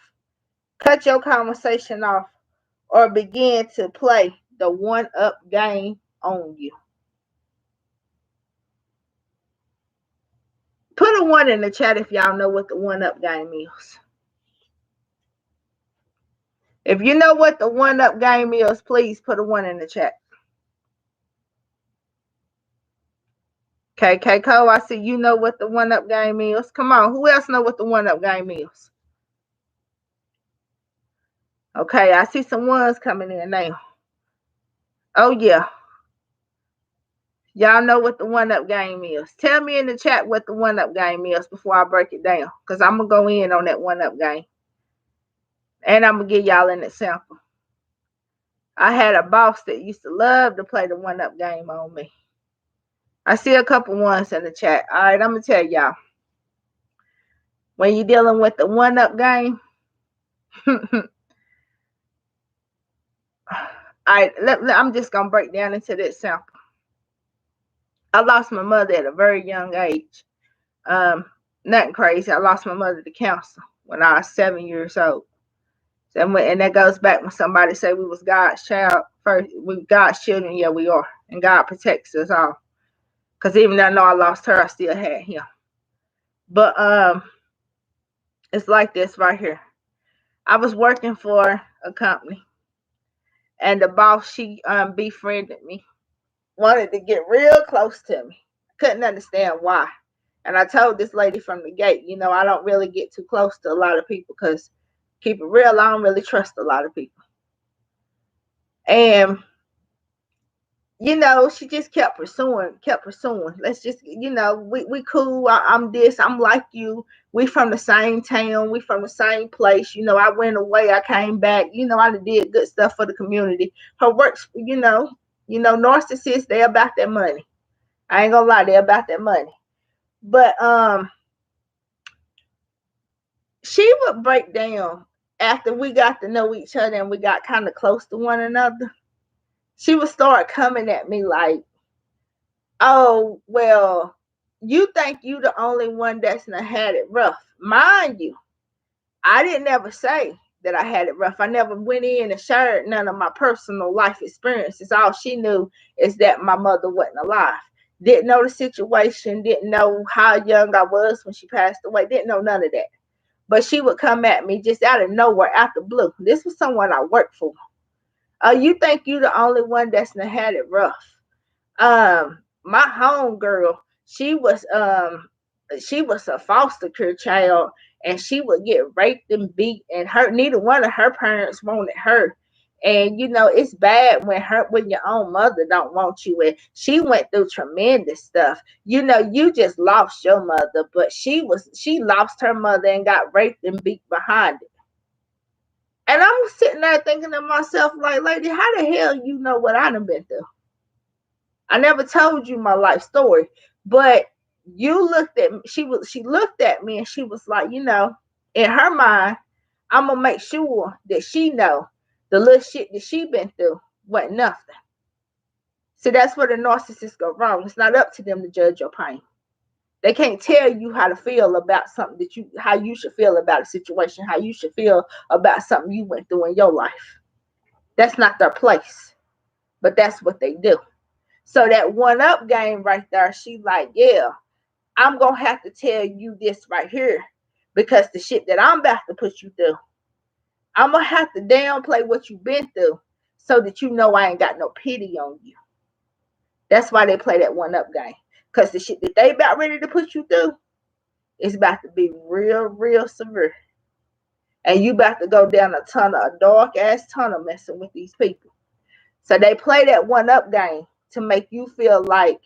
Speaker 1: cut your conversation off, or begin to play the one-up game on you. Put a 1 in the chat if y'all know what the one-up game is. If you know what the one-up game is, please put a 1 in the chat. KK Cole, I see you know what the one-up game is. Come on, who else know what the one-up game is? Okay, I see some ones coming in now. Oh, yeah. Y'all know what the one-up game is. Tell me in the chat what the one-up game is before I break it down, because I'm going to go in on that one-up game. And I'm going to give y'all an example. I had a boss that used to love to play the one-up game on me. I see a couple ones in the chat. All right, I'm going to tell y'all. When you're dealing with the one-up game, I'm just going to break down into this sample. I lost my mother at a very young age. Nothing crazy. I lost my mother to cancer when I was 7 years old. And that goes back when somebody say we was God's child. First, we God's children. Yeah, we are. And God protects us all. Because even though I know I lost her, I still had him. But it's like this right here. I was working for a company. And the boss, she befriended me. Wanted to get real close to me. Couldn't understand why. And I told this lady from the gate, I don't really get too close to a lot of people because, keep it real, I don't really trust a lot of people. And, she just kept pursuing. Let's just, we cool. I'm this, I'm like you. We from the same town. We from the same place. I went away. I came back. I did good stuff for the community. Her works, narcissists, they about that money. I ain't gonna lie, they about that money. But, she would break down after we got to know each other and we got kind of close to one another. She would start coming at me like, oh, well, you think you the only one that's not had it rough. Mind you, I didn't ever say that I had it rough. I never went in and shared none of my personal life experiences. All she knew is that my mother wasn't alive. Didn't know the situation, didn't know how young I was when she passed away, didn't know none of that. But she would come at me just out of nowhere, out the blue. This was someone I worked for. You think you the only one that's not had it rough. My home girl, she was a foster care child, and she would get raped and beat, and neither one of her parents wanted her. And it's bad when your own mother don't want you. And she went through tremendous stuff. You just lost your mother, but she lost her mother and got raped and beat behind it. And I'm sitting there thinking to myself, like, lady, how the hell you know what I done been through? I never told you my life story, but you looked at me. She looked at me and she was like, in her mind, I'm gonna make sure that she know the little shit that she been through wasn't nothing. So that's where the narcissists go wrong. It's not up to them to judge your pain. They can't tell you how to feel about something how you should feel about a situation, how you should feel about something you went through in your life. That's not their place, but that's what they do. So that one up game right there, she like, yeah, I'm going to have to tell you this right here because the shit that I'm about to put you through, I'm going to have to downplay what you've been through so that you know I ain't got no pity on you. That's why they play that one up game, because the shit that they about ready to put you through is about to be real, real severe. And you about to go down a dark ass tunnel messing with these people. So they play that one up game to make you feel like,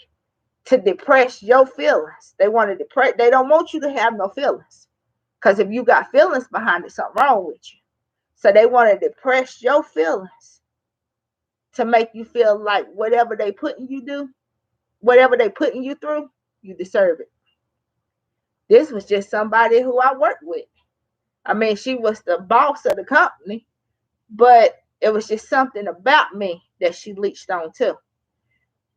Speaker 1: to depress your feelings. They want to depress. They don't want you to have no feelings, because if you got feelings behind it, something wrong with you. So they want to depress your feelings to make you feel like whatever they putting you through, you deserve it. This was just somebody who I worked with. I mean, she was the boss of the company, but it was just something about me that she leached on too.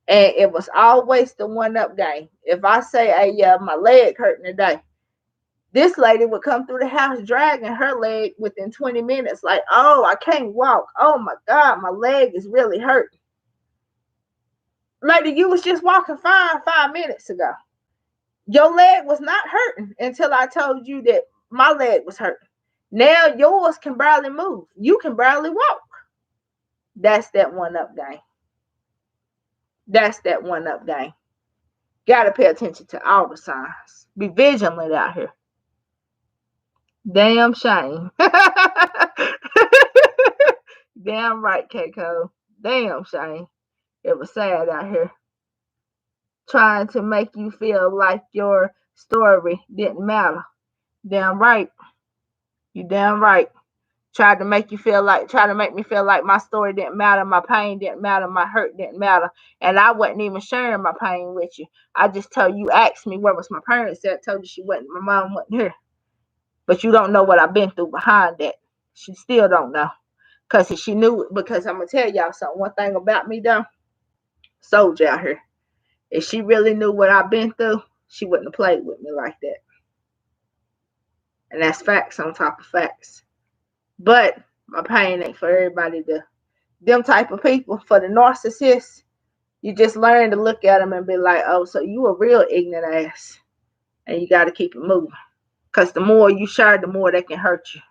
Speaker 1: And it was always the one up game. If I say, hey, yeah, my leg hurting today, this lady would come through the house dragging her leg within 20 minutes, like, oh, I can't walk. Oh my God, my leg is really hurting. Lady, you was just walking fine 5 minutes ago. Your leg was not hurting until I told you that my leg was hurting. Now yours can barely move. You can barely walk. That's that one up game. That's that one up game. Gotta pay attention to all the signs. Be vigilant out here. Damn shame. Damn right, Keiko. Damn shame. It was sad out here. Trying to make you feel like your story didn't matter. Damn right. You damn right. Try to make me feel like my story didn't matter, my pain didn't matter, my hurt didn't matter. And I wasn't even sharing my pain with you. I just told you, asked me where was my parents at, told you my mom wasn't here. But you don't know what I've been through behind that. She still don't know. Because if she knew, because I'm going to tell y'all something, one thing about me though, soldier out here. If she really knew what I've been through, she wouldn't have played with me like that. And that's facts on top of facts. But my pain ain't for everybody. Them type of people, for the narcissists, you just learn to look at them and be like, oh, so you a real ignorant ass. And you got to keep it moving. Because the more you share, the more they can hurt you.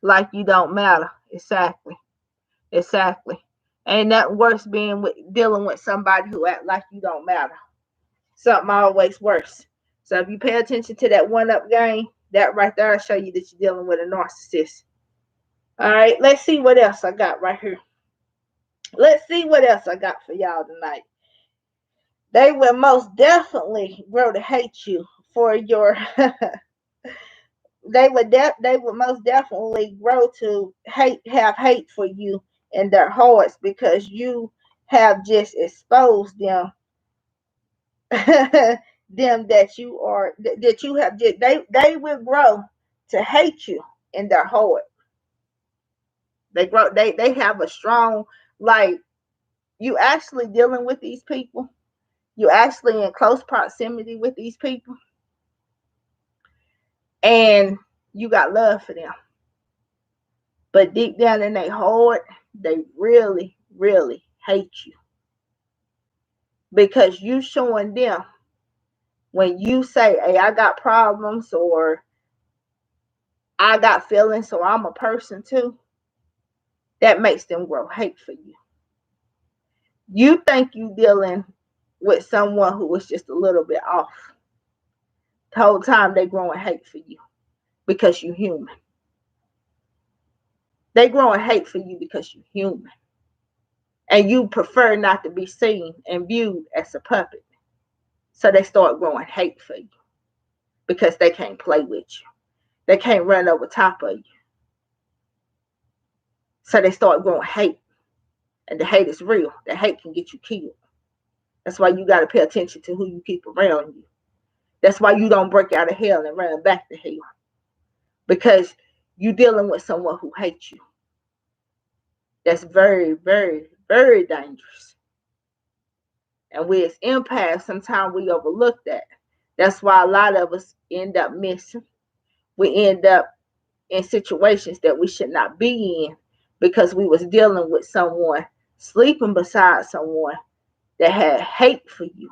Speaker 1: Like you don't matter. Exactly. Ain't nothing worse dealing with somebody who act like you don't matter. Something always worse. So if you pay attention to that one-up game, that right there will show you that you're dealing with a narcissist. All right, let's see what else I got right here. Let's see what else I got for y'all tonight. They will most definitely grow to hate you for your they would most definitely grow to have hate for you in their hearts because you have just exposed them them that you are that you have just they will grow to hate you in their heart. They have a strong, like, you actually dealing with these people, you actually in close proximity with these people, and you got love for them. But deep down in their heart, they really, really hate you. Because you showing them, when you say, hey, I got problems, or I got feelings, so I'm a person too, that makes them grow hate for you. You think you dealing with someone who was just a little bit off. The whole time they growing hate for you because you human. They growing hate for you because you human. And you prefer not to be seen and viewed as a puppet. So they start growing hate for you because they can't play with you. They can't run over top of you. So they start growing hate. And the hate is real. The hate can get you killed. That's why you got to pay attention to who you keep around you. That's why you don't break out of hell and run back to hell. Because you're dealing with someone who hates you. That's very, very, very dangerous. And we as empaths, sometimes we overlook that. That's why a lot of us end up missing. We end up in situations that we should not be in because we was dealing with someone, sleeping beside someone that had hate for you.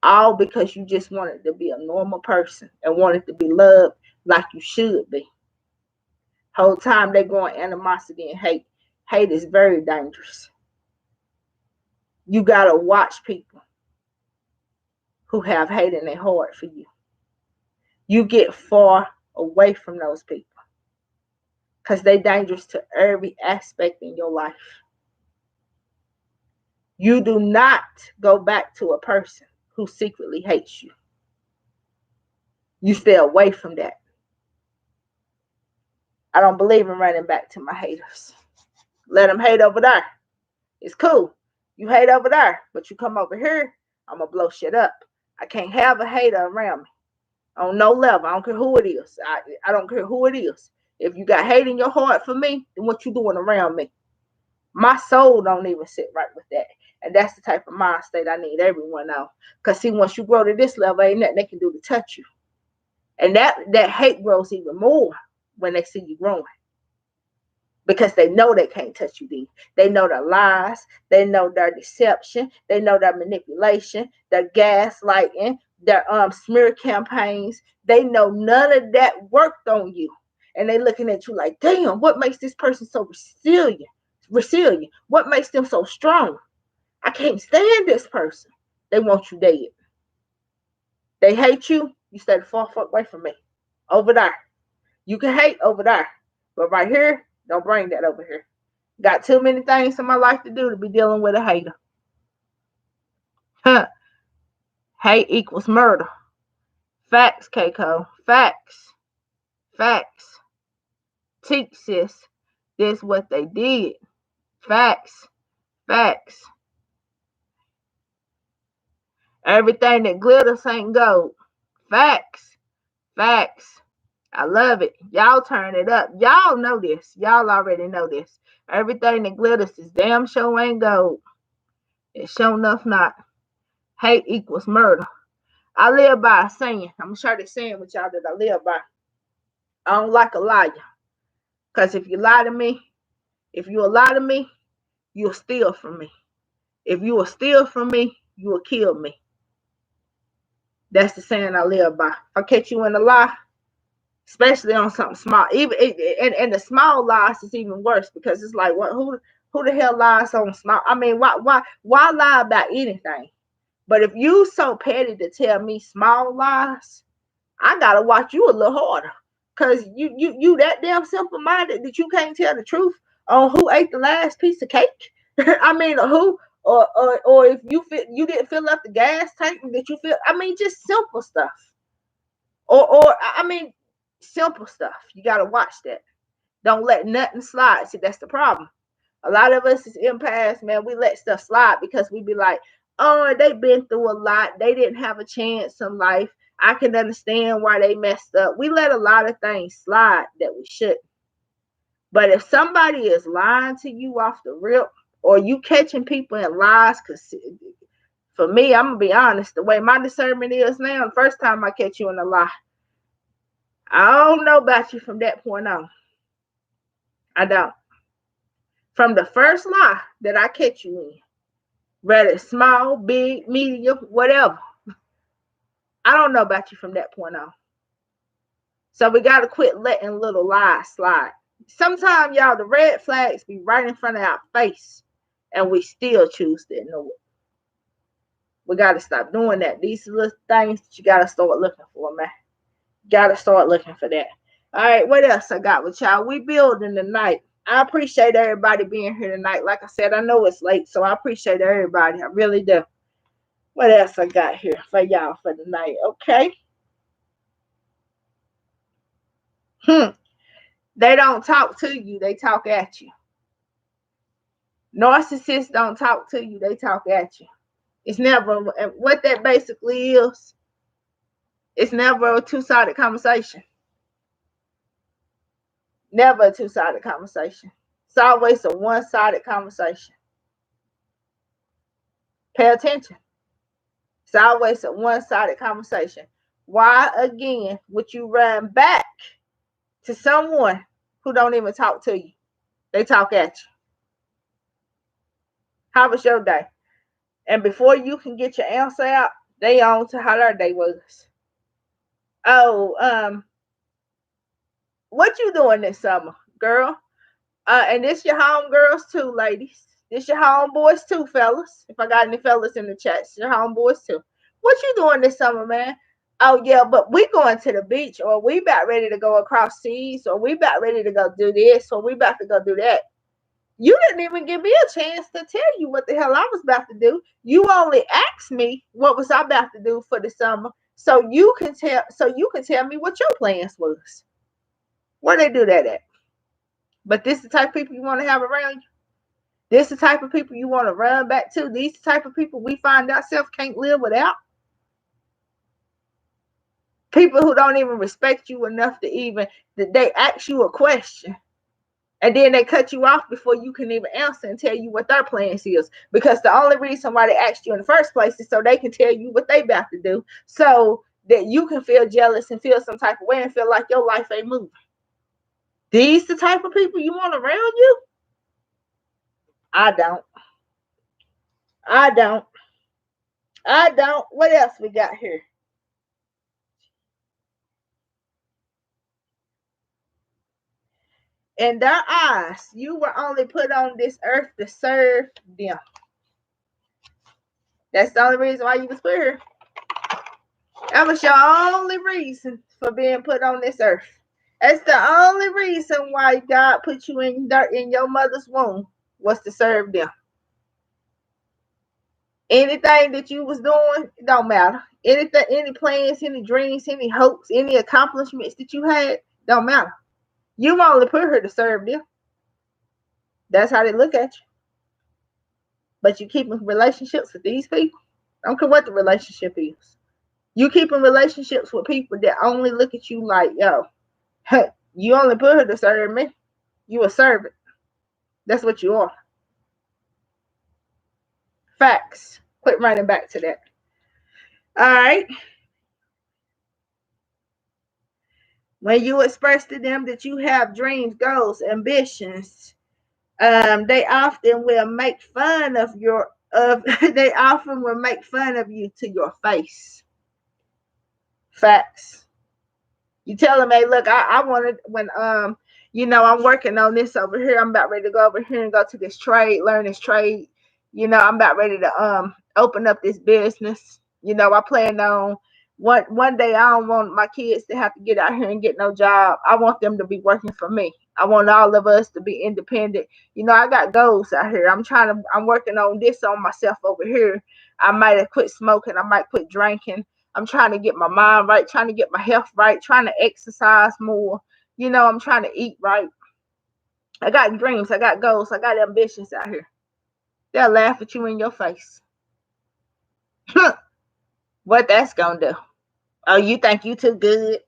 Speaker 1: All because you just wanted to be a normal person and wanted to be loved like you should be. Whole time they growing animosity and hate. Hate is very dangerous. You gotta watch people who have hate in their heart for you. You get far away from those people because they're dangerous to every aspect in your life. You do not go back to a person who secretly hates you. You stay away from that. I don't believe in running back to my haters. Let them hate over there. It's cool. You hate over there, but you come over here, I'm going to blow shit up. I can't have a hater around me on no level. I don't care who it is. I don't care who it is. If you got hate in your heart for me, then what you doing around me? My soul don't even sit right with that. And that's the type of mind state I need everyone on. Because see, once you grow to this level, ain't nothing they can do to touch you. And that hate grows even more when they see you growing. Because they know they can't touch you then. They know their lies. They know their deception. They know their manipulation, their gaslighting, their smear campaigns. They know none of that worked on you. And they looking at you like, damn, what makes this person so resilient? What makes them so strong? I can't stand this person. They want you dead. They hate you. You stay the far fuck away from me. Over there. You can hate over there. But right here, don't bring that over here. Got too many things in my life to do to be dealing with a hater. Huh. Hate equals murder. Facts, Keiko. Facts. Facts. Teach, sis. This what they did. Facts. Facts. Everything that glitters ain't gold. Facts. Facts. I love it. Y'all turn it up. Y'all know this. Y'all already know this. Everything that glitters is damn sure ain't gold. It's sure enough not. Hate equals murder. I live by a saying. I'm going to share this saying with y'all that I live by. I don't like a liar. Because if you lie to me, you'll steal from me. If you will steal from me, you will kill me. That's the saying I live by. If I catch you in a lie, especially on something small, even and the small lies is even worse because it's like, what? Who the hell lies on small? I mean, why lie about anything? But if you so petty to tell me small lies, I gotta watch you a little harder. Cause you that damn simple minded that you can't tell the truth on who ate the last piece of cake. I mean, who or if you didn't fill up the gas tank that you fill. I mean, just simple stuff. Or I mean, simple stuff. You gotta watch that. Don't let nothing slide. See, that's the problem. A lot of us is empaths, man. We let stuff slide because we be like, oh, they've been through a lot. They didn't have a chance in life. I can understand why they messed up. We let a lot of things slide that we shouldn't. But if somebody is lying to you off the rip, or you catching people in lies, because for me, I'm gonna be honest, the way my discernment is now, the first time I catch you in a lie, I don't know about you from that point on. I don't. From the first lie that I catch you in, whether it's small, big, medium, whatever, I don't know about you from that point on. So we got to quit letting little lies slide. Sometimes, y'all, the red flags be right in front of our face, and we still choose to ignore it. We got to stop doing that. These are the things that you got to start looking for, man. Got to start looking for that. All right, what else I got with y'all? We building tonight. I appreciate everybody being here tonight. Like I said, I know it's late, so I appreciate everybody. I really do. What else I got here for y'all for tonight? Okay. They don't talk to you. They talk at you. Narcissists don't talk to you. They talk at you. It's never, what that basically is, it's never a two-sided conversation. Never a two-sided conversation. It's always a one-sided conversation. Pay attention. It's always a one-sided conversation. Why, again, would you run back to someone who don't even talk to you? They talk at you. How was your day? And before you can get your answer out, they on to how their day was. Oh, what you doing this summer, girl? And this your homegirls too, ladies. This your homeboys too, fellas. If I got any fellas in the chat, it's your homeboys too. What you doing this summer, man? Oh yeah, but we going to the beach, or we about ready to go across seas, or we about ready to go do this, or we about to go do that. You didn't even give me a chance to tell you what the hell I was about to do. You only asked me what was I about to do for the summer, so you can tell me what your plans was. Where they do that at? But this the type of people you want to have around you. This the type of people you want to run back to. These the type of people we find ourselves can't live without. People who don't even respect you enough to even that they ask you a question, and then they cut you off before you can even answer and tell you what their plans is. Because the only reason why they asked you in the first place is so they can tell you what they about to do, so that you can feel jealous and feel some type of way and feel like your life ain't moving. These the type of people you want around you? I don't. I don't. I don't. What else we got here? In their eyes, you were only put on this earth to serve them. That's the only reason why you was put here. That was your only reason for being put on this earth. That's the only reason why God put you in your mother's womb, was to serve them. Anything that you was doing, it don't matter. Anything, any plans, any dreams, any hopes, any accomplishments that you had, don't matter. You only put her to serve them. That's how they look at you. But you keeping relationships with these people. I don't care what the relationship is. You keeping relationships with people that only look at you like, yo, you only put her to serve me. You a servant. That's what you are. Facts. Quit running back to that. All right. When you express to them that you have dreams, goals, ambitions, they often will make fun of they often will make fun of you to your face. Facts. You tell them, hey, look, I wanted when I'm working on this over here. I'm about ready to go over here and go to this trade, learn this trade. I'm about ready to open up this business. I plan on one day I don't want my kids to have to get out here and get no job. I want them to be working for me. I want all of us to be independent. I got goals out here. I'm working on this on myself over here. I might have quit smoking. I might quit drinking. I'm trying to get my mind right, trying to get my health right, trying to exercise more. I'm trying to eat right. I got dreams. I got goals. I got ambitions out here. They'll laugh at you in your face. What that's gonna do? Oh, you think you too good?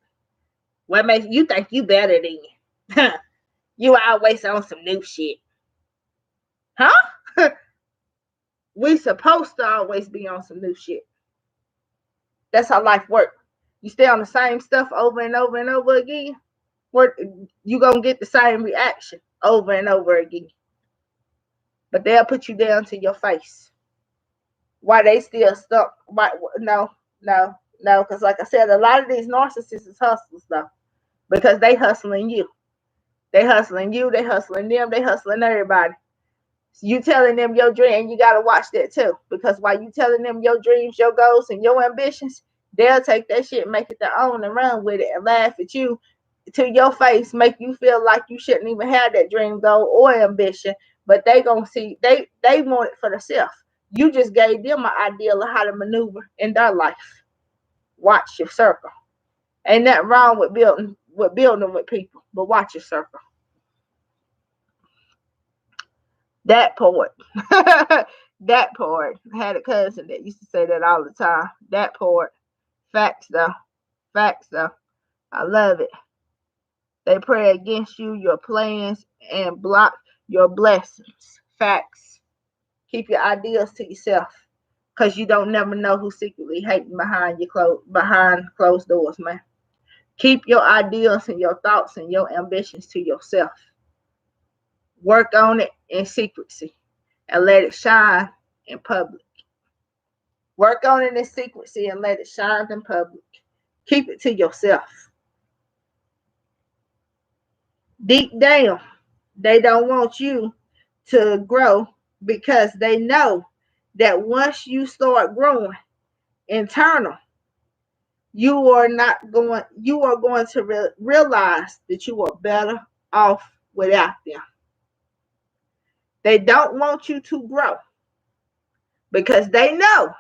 Speaker 1: What makes you think you better than you? You always on some new shit. Huh? We supposed to always be on some new shit. That's how life works. You stay on the same stuff over and over and over again, you gonna get the same reaction over and over again. But they'll put you down to your face. Why they still stuck? Why, no, because like I said, a lot of these narcissists is hustlers though, because they hustling you. They hustling you. They hustling them. They hustling everybody. You telling them your dream, you got to watch that too. Because while you telling them your dreams, your goals, and your ambitions, they'll take that shit, make it their own, and run with it and laugh at you to your face, make you feel like you shouldn't even have that dream, goal, or ambition. But they gonna see they want it for themselves. You just gave them an idea of how to maneuver in their life. Watch your circle. Ain't nothing wrong with building with people, but watch your circle. That part. That part. I had a cousin that used to say that all the time. That part. Facts though. Facts though. I love it. They pray against you, your plans, and block your blessings. Facts. Keep your ideas to yourself. Cause you don't never know who's secretly hating behind closed doors, man. Keep your ideas and your thoughts and your ambitions to yourself. Work on it in secrecy and let it shine in public. Work on it in secrecy and let it shine in public. Keep it to yourself. Deep down, they don't want you to grow because they know that once you start growing internal, you are going to realize that you are better off without them. They don't want you to grow because they know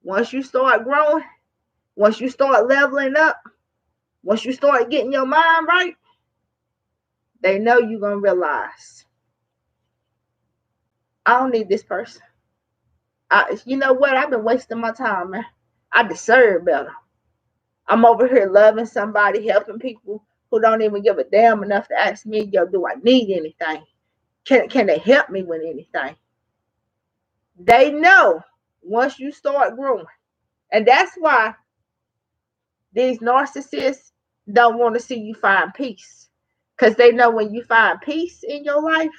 Speaker 1: once you start growing, once you start leveling up, once you start getting your mind right, they know you're going to realize, I don't need this person. You know what? I've been wasting my time, man. I deserve better. I'm over here loving somebody, helping people who don't even give a damn enough to ask me, yo, do I need anything? Can they help me with anything? They know once you start growing. And that's why these narcissists don't want to see you find peace. Because they know when you find peace in your life,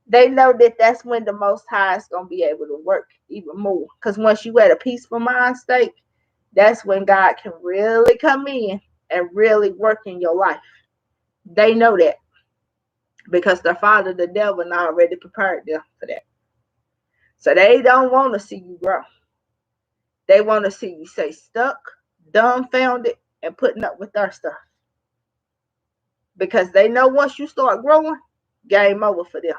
Speaker 1: they know that that's when the Most High is going to be able to work even more. Because once you at a peaceful mind state, that's when God can really come in and really work in your life. They know that because their father, the devil, already prepared them for that. So they don't want to see you grow. They want to see you stay stuck, dumbfounded, and putting up with their stuff. Because they know once you start growing, game over for them.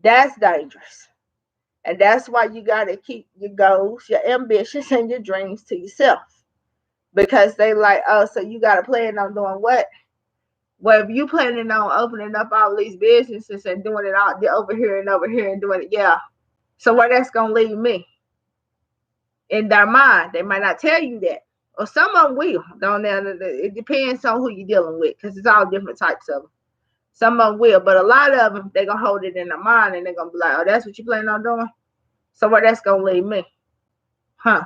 Speaker 1: That's dangerous. And that's why you got to keep your goals, your ambitions, and your dreams to yourself. Because they like, oh, so you got to plan on doing what? Well, if you planning on opening up all these businesses and doing it all over here and doing it, yeah. So where that's going to leave me? In their mind, they might not tell you that. Or some of them will. It depends on who you're dealing with because it's all different types of them. Some of them will, but a lot of them, they're going to hold it in their mind and they're going to be like, oh, that's what you plan on doing? So where that's going to leave me? Huh?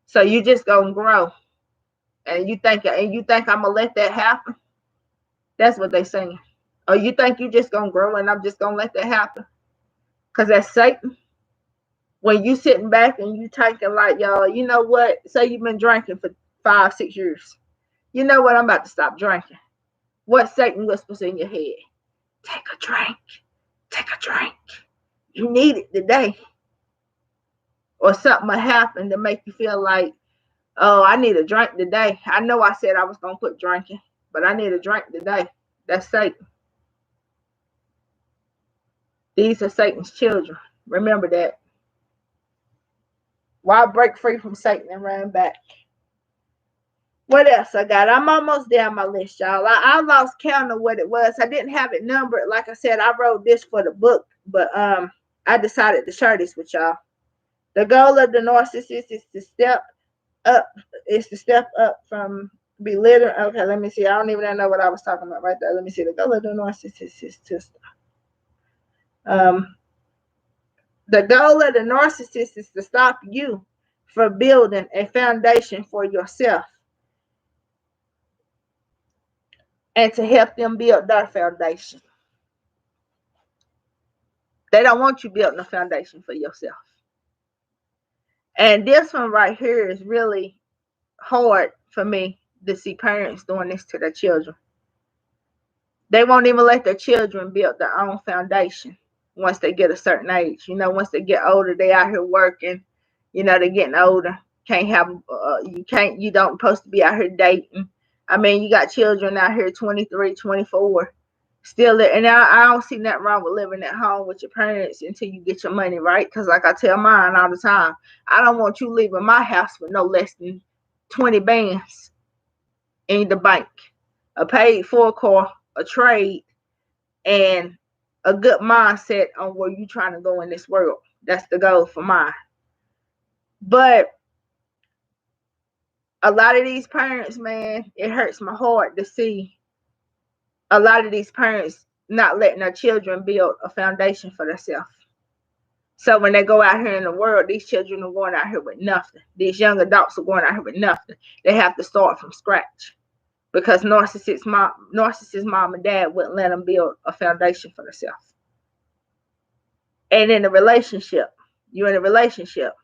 Speaker 1: So you just going to grow. And you think I'm going to let that happen? That's what they're saying. Or you think you just going to grow and I'm just going to let that happen? Because that's Satan. When you sitting back and you thinking like, y'all, you know what? Say you've been drinking for 5-6 years. You know what? I'm about to stop drinking. What Satan whispers in your head? Take a drink. Take a drink. You need it today. Or something will happen to make you feel like, oh, I need a drink today. I know I said I was going to quit drinking, but I need a drink today. That's Satan. These are Satan's children. Remember that. Why break free from Satan and run back? What else I got? I'm almost there on my list, y'all. I lost count of what it was. I didn't have it numbered. Like I said, I wrote this for the book, but I decided to share this with y'all. The goal of the narcissist is to step up. Is to step up from belittling. Okay, let me see. I don't even know what I was talking about right there. Let me see. The goal of the narcissist is to the goal of the narcissist is to stop you from building a foundation for yourself and to help them build their foundation. They don't want you building a foundation for yourself. And this one right here is really hard for me to see parents doing this to their children. They won't even let their children build their own foundation once they get a certain age. You know, once they get older, they out here working. You know, they're getting older. Can't have, you don't supposed to be out here dating. I mean, you got children out here 23, 24, still, and I don't see nothing wrong with living at home with your parents until you get your money, right? Because like I tell mine all the time, I don't want you leaving my house with no less than 20 bands in the bank, a paid for car, a trade, and a good mindset on where you trying to go in this world. That's the goal for mine. But a lot of these parents, man, it hurts my heart to see a lot of these parents not letting their children build a foundation for themselves. So when they go out here in the world, these children are going out here with nothing. These young adults are going out here with nothing. They have to start from scratch because narcissist mom and dad wouldn't let them build a foundation for themselves. And in a relationship, you're in a relationship.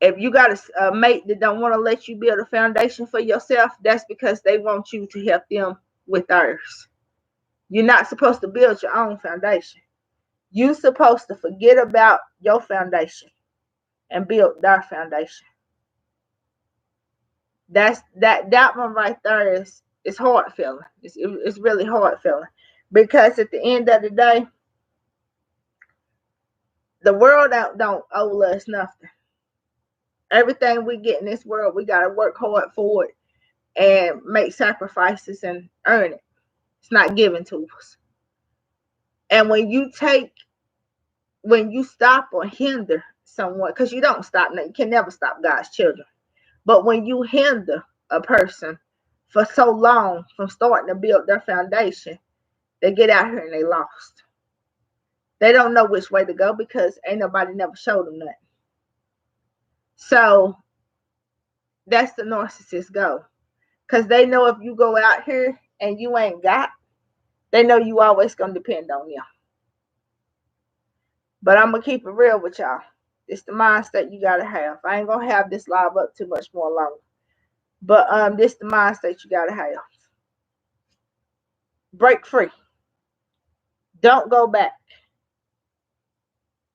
Speaker 1: If you got a mate that don't want to let you build a foundation for yourself, that's because they want you to help them with theirs. You're not supposed to build your own foundation. You're supposed to forget about your foundation and build their foundation. That one right there is hard feeling. It's really hard feeling because at the end of the day, the world don't owe us nothing. Everything we get in this world, we got to work hard for it and make sacrifices and earn it. It's not given to us. And when you stop or hinder someone, because you don't stop, you can never stop God's children. But when you hinder a person for so long from starting to build their foundation, they get out here and they lost. They don't know which way to go because ain't nobody never showed them nothing. So that's the narcissist goal. Because they know if you go out here and you ain't got, they know you always going to depend on them. But I'm going to keep it real with y'all. It's the mindset you got to have. I ain't going to have this live up too much more longer. But this the mindset you got to have. Break free. Don't go back.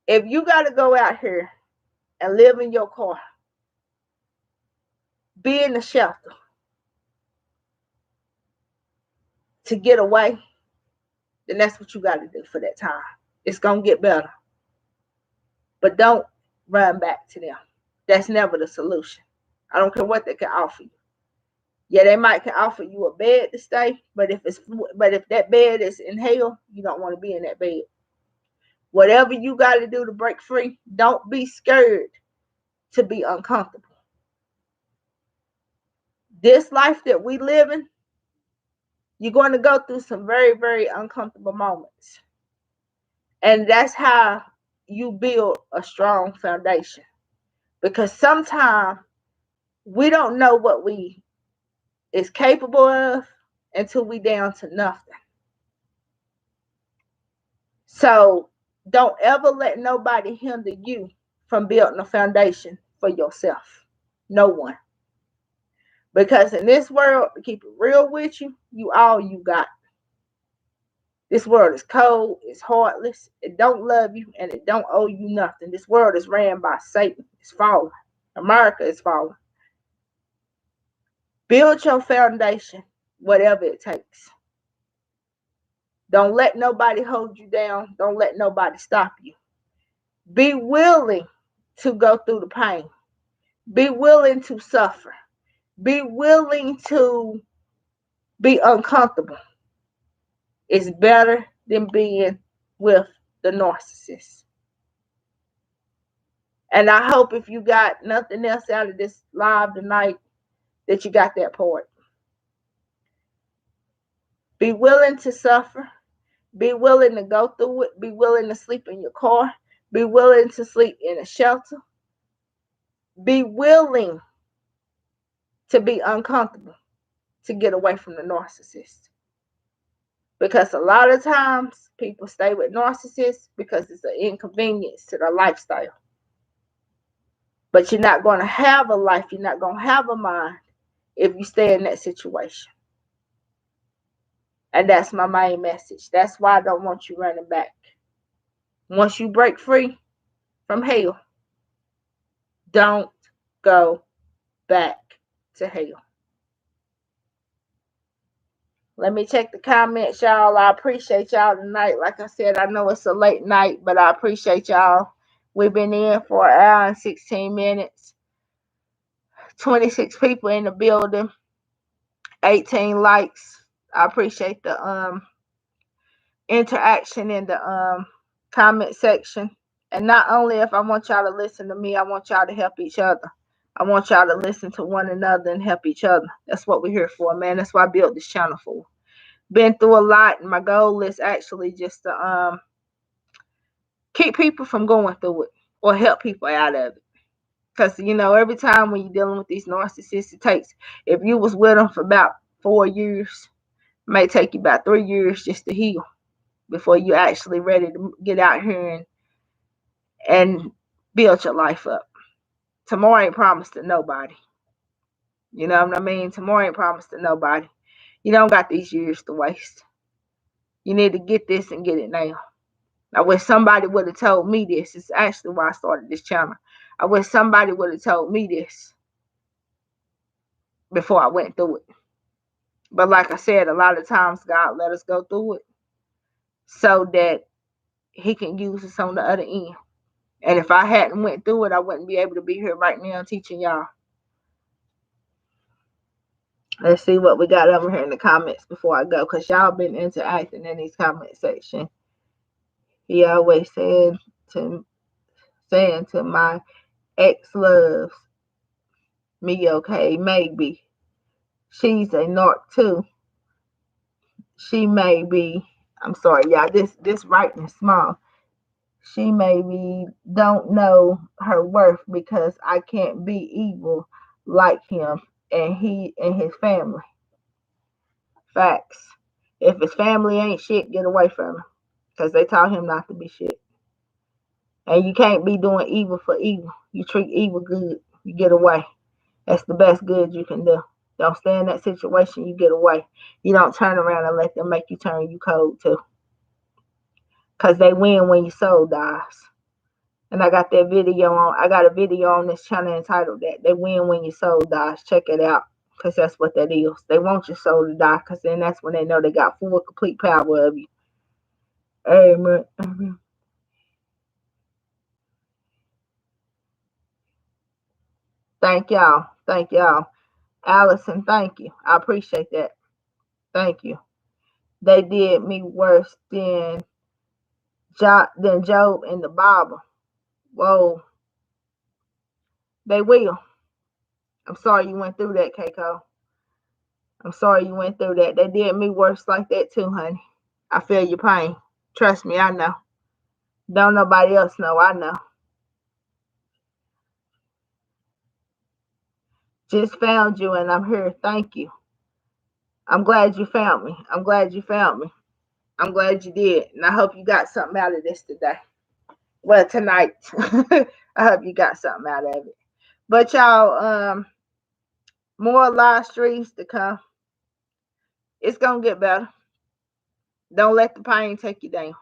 Speaker 1: If you got to go out here and live in your car, be in the shelter to get away, then that's what you got to do for that time. It's going to get better. But don't run back to them. That's never the solution. I don't care what they can offer you. Yeah, they might can offer you a bed to stay, but if that bed is in hell, you don't want to be in that bed. Whatever you got to do to break free, don't be scared to be uncomfortable. This life that we live in, you're going to go through some very, very uncomfortable moments. And that's how you build a strong foundation. Because sometimes we don't know what we is capable of until we down to nothing. So don't ever let nobody hinder you from building a foundation for yourself. No one. Because in this world, to keep it real with you, you all you got. This world is cold, it's heartless, it don't love you, and it don't owe you nothing. This world is ran by Satan. It's fallen. America is fallen. Build your foundation, whatever it takes. Don't let nobody hold you down. Don't let nobody stop you. Be willing to go through the pain. Be willing to suffer. Be willing to be uncomfortable. It's better than being with the narcissist. And I hope if you got nothing else out of this live tonight, that you got that part. Be willing to suffer. Be willing to go through it. Be willing to sleep in your car. Be willing to sleep in a shelter. Be willing to be uncomfortable to get away from the narcissist. Because a lot of times people stay with narcissists because it's an inconvenience to their lifestyle. But you're not going to have a life. You're not going to have a mind if you stay in that situation. And that's my main message. That's why I don't want you running back. Once you break free from hell, don't go back to hell. Let me check the comments, y'all. I appreciate y'all tonight. Like I said, I know it's a late night, but I appreciate y'all. We've been in for an hour and 16 minutes. 26 people in the building. 18 likes. I appreciate the interaction in the comment section. And not only if I want y'all to listen to me, I want y'all to help each other. I want y'all to listen to one another and help each other. That's what we're here for, man. That's why I built this channel for. Been through a lot, and my goal is actually just to keep people from going through it or help people out of it. Because, you know, every time when you're dealing with these narcissists, it takes, if you was with them for about 4 years, it may take you about 3 years just to heal before you're actually ready to get out here and build your life up. Tomorrow ain't promised to nobody. You know what I mean? Tomorrow ain't promised to nobody. You don't got these years to waste. You need to get this and get it now. I wish somebody would have told me this. It's actually why I started this channel. I wish somebody would have told me this before I went through it. But like I said, a lot of times God let us go through it so that he can use us on the other end. And if I hadn't went through it, I wouldn't be able to be here right now teaching y'all. Let's see what we got over here in the comments before I go, because y'all been interacting in these comment section. He always saying to my ex loves me, okay, maybe. She's a narc too. She may be, I'm sorry, y'all, this writing is small. She maybe don't know her worth because I can't be evil like him and he and his family. Facts. If his family ain't shit, get away from him. Because they taught him not to be shit. And you can't be doing evil for evil. You treat evil good, you get away. That's the best good you can do. Don't stay in that situation, you get away. You don't turn around and let them make you turn you cold too. Because they win when your soul dies. And I got that video on, I got a video on this channel entitled that. They win when your soul dies. Check it out. Because that's what that is. They want your soul to die. Because then that's when they know they got full, complete power of you. Amen. Thank y'all. Thank y'all. Allison, thank you. I appreciate that. Thank you. They did me worse than Job in the Bible. Whoa. They will. I'm sorry you went through that, Keiko. I'm sorry you went through that. They did me worse like that too, honey. I feel your pain. Trust me, I know. Don't nobody else know. I know. Just found you and I'm here. Thank you. I'm glad you found me. I'm glad you found me. I'm glad you did. And I hope you got something out of this today. Well, tonight. I hope you got something out of it. But y'all, More live streams to come. It's going to get better. Don't let the pain take you down.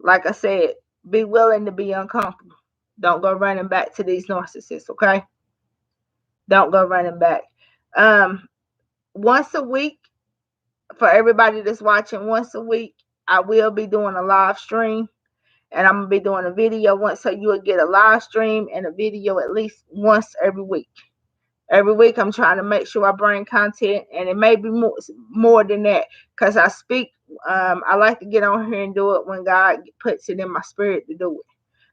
Speaker 1: Like I said, be willing to be uncomfortable. Don't go running back to these narcissists, okay? Don't go running back. Once a week, for everybody that's watching, once a week, I will be doing a live stream. And I'm going to be doing a video once, so you will get a live stream and a video at least once every week. Every week, I'm trying to make sure I bring content, and it may be more than that, because I speak. I like to get on here and do it when God puts it in my spirit to do it.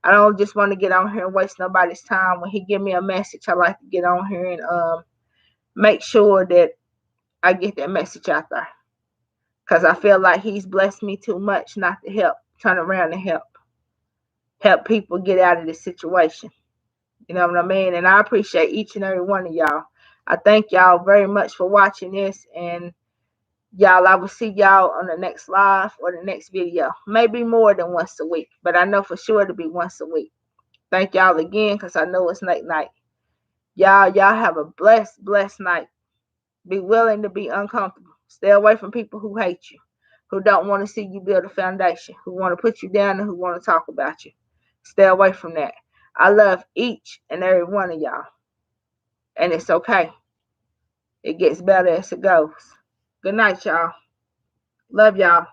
Speaker 1: I don't just want to get on here and waste nobody's time. When He give me a message, I like to get on here and make sure that I get that message out there, because I feel like He's blessed me too much not to turn around and help people get out of this situation. You know what I mean? And I appreciate each and every one of y'all. I thank y'all very much for watching this. And y'all, I will see y'all on the next live or the next video. Maybe more than once a week, but I know for sure it'll be once a week. Thank y'all again, because I know it's late night. Y'all have a blessed night. Be willing to be uncomfortable. Stay away from people who hate you, who don't want to see you build a foundation, who want to put you down, and who want to talk about you. Stay away from that. I love each and every one of y'all. And it's okay. It gets better as it goes. Good night, y'all. Love y'all.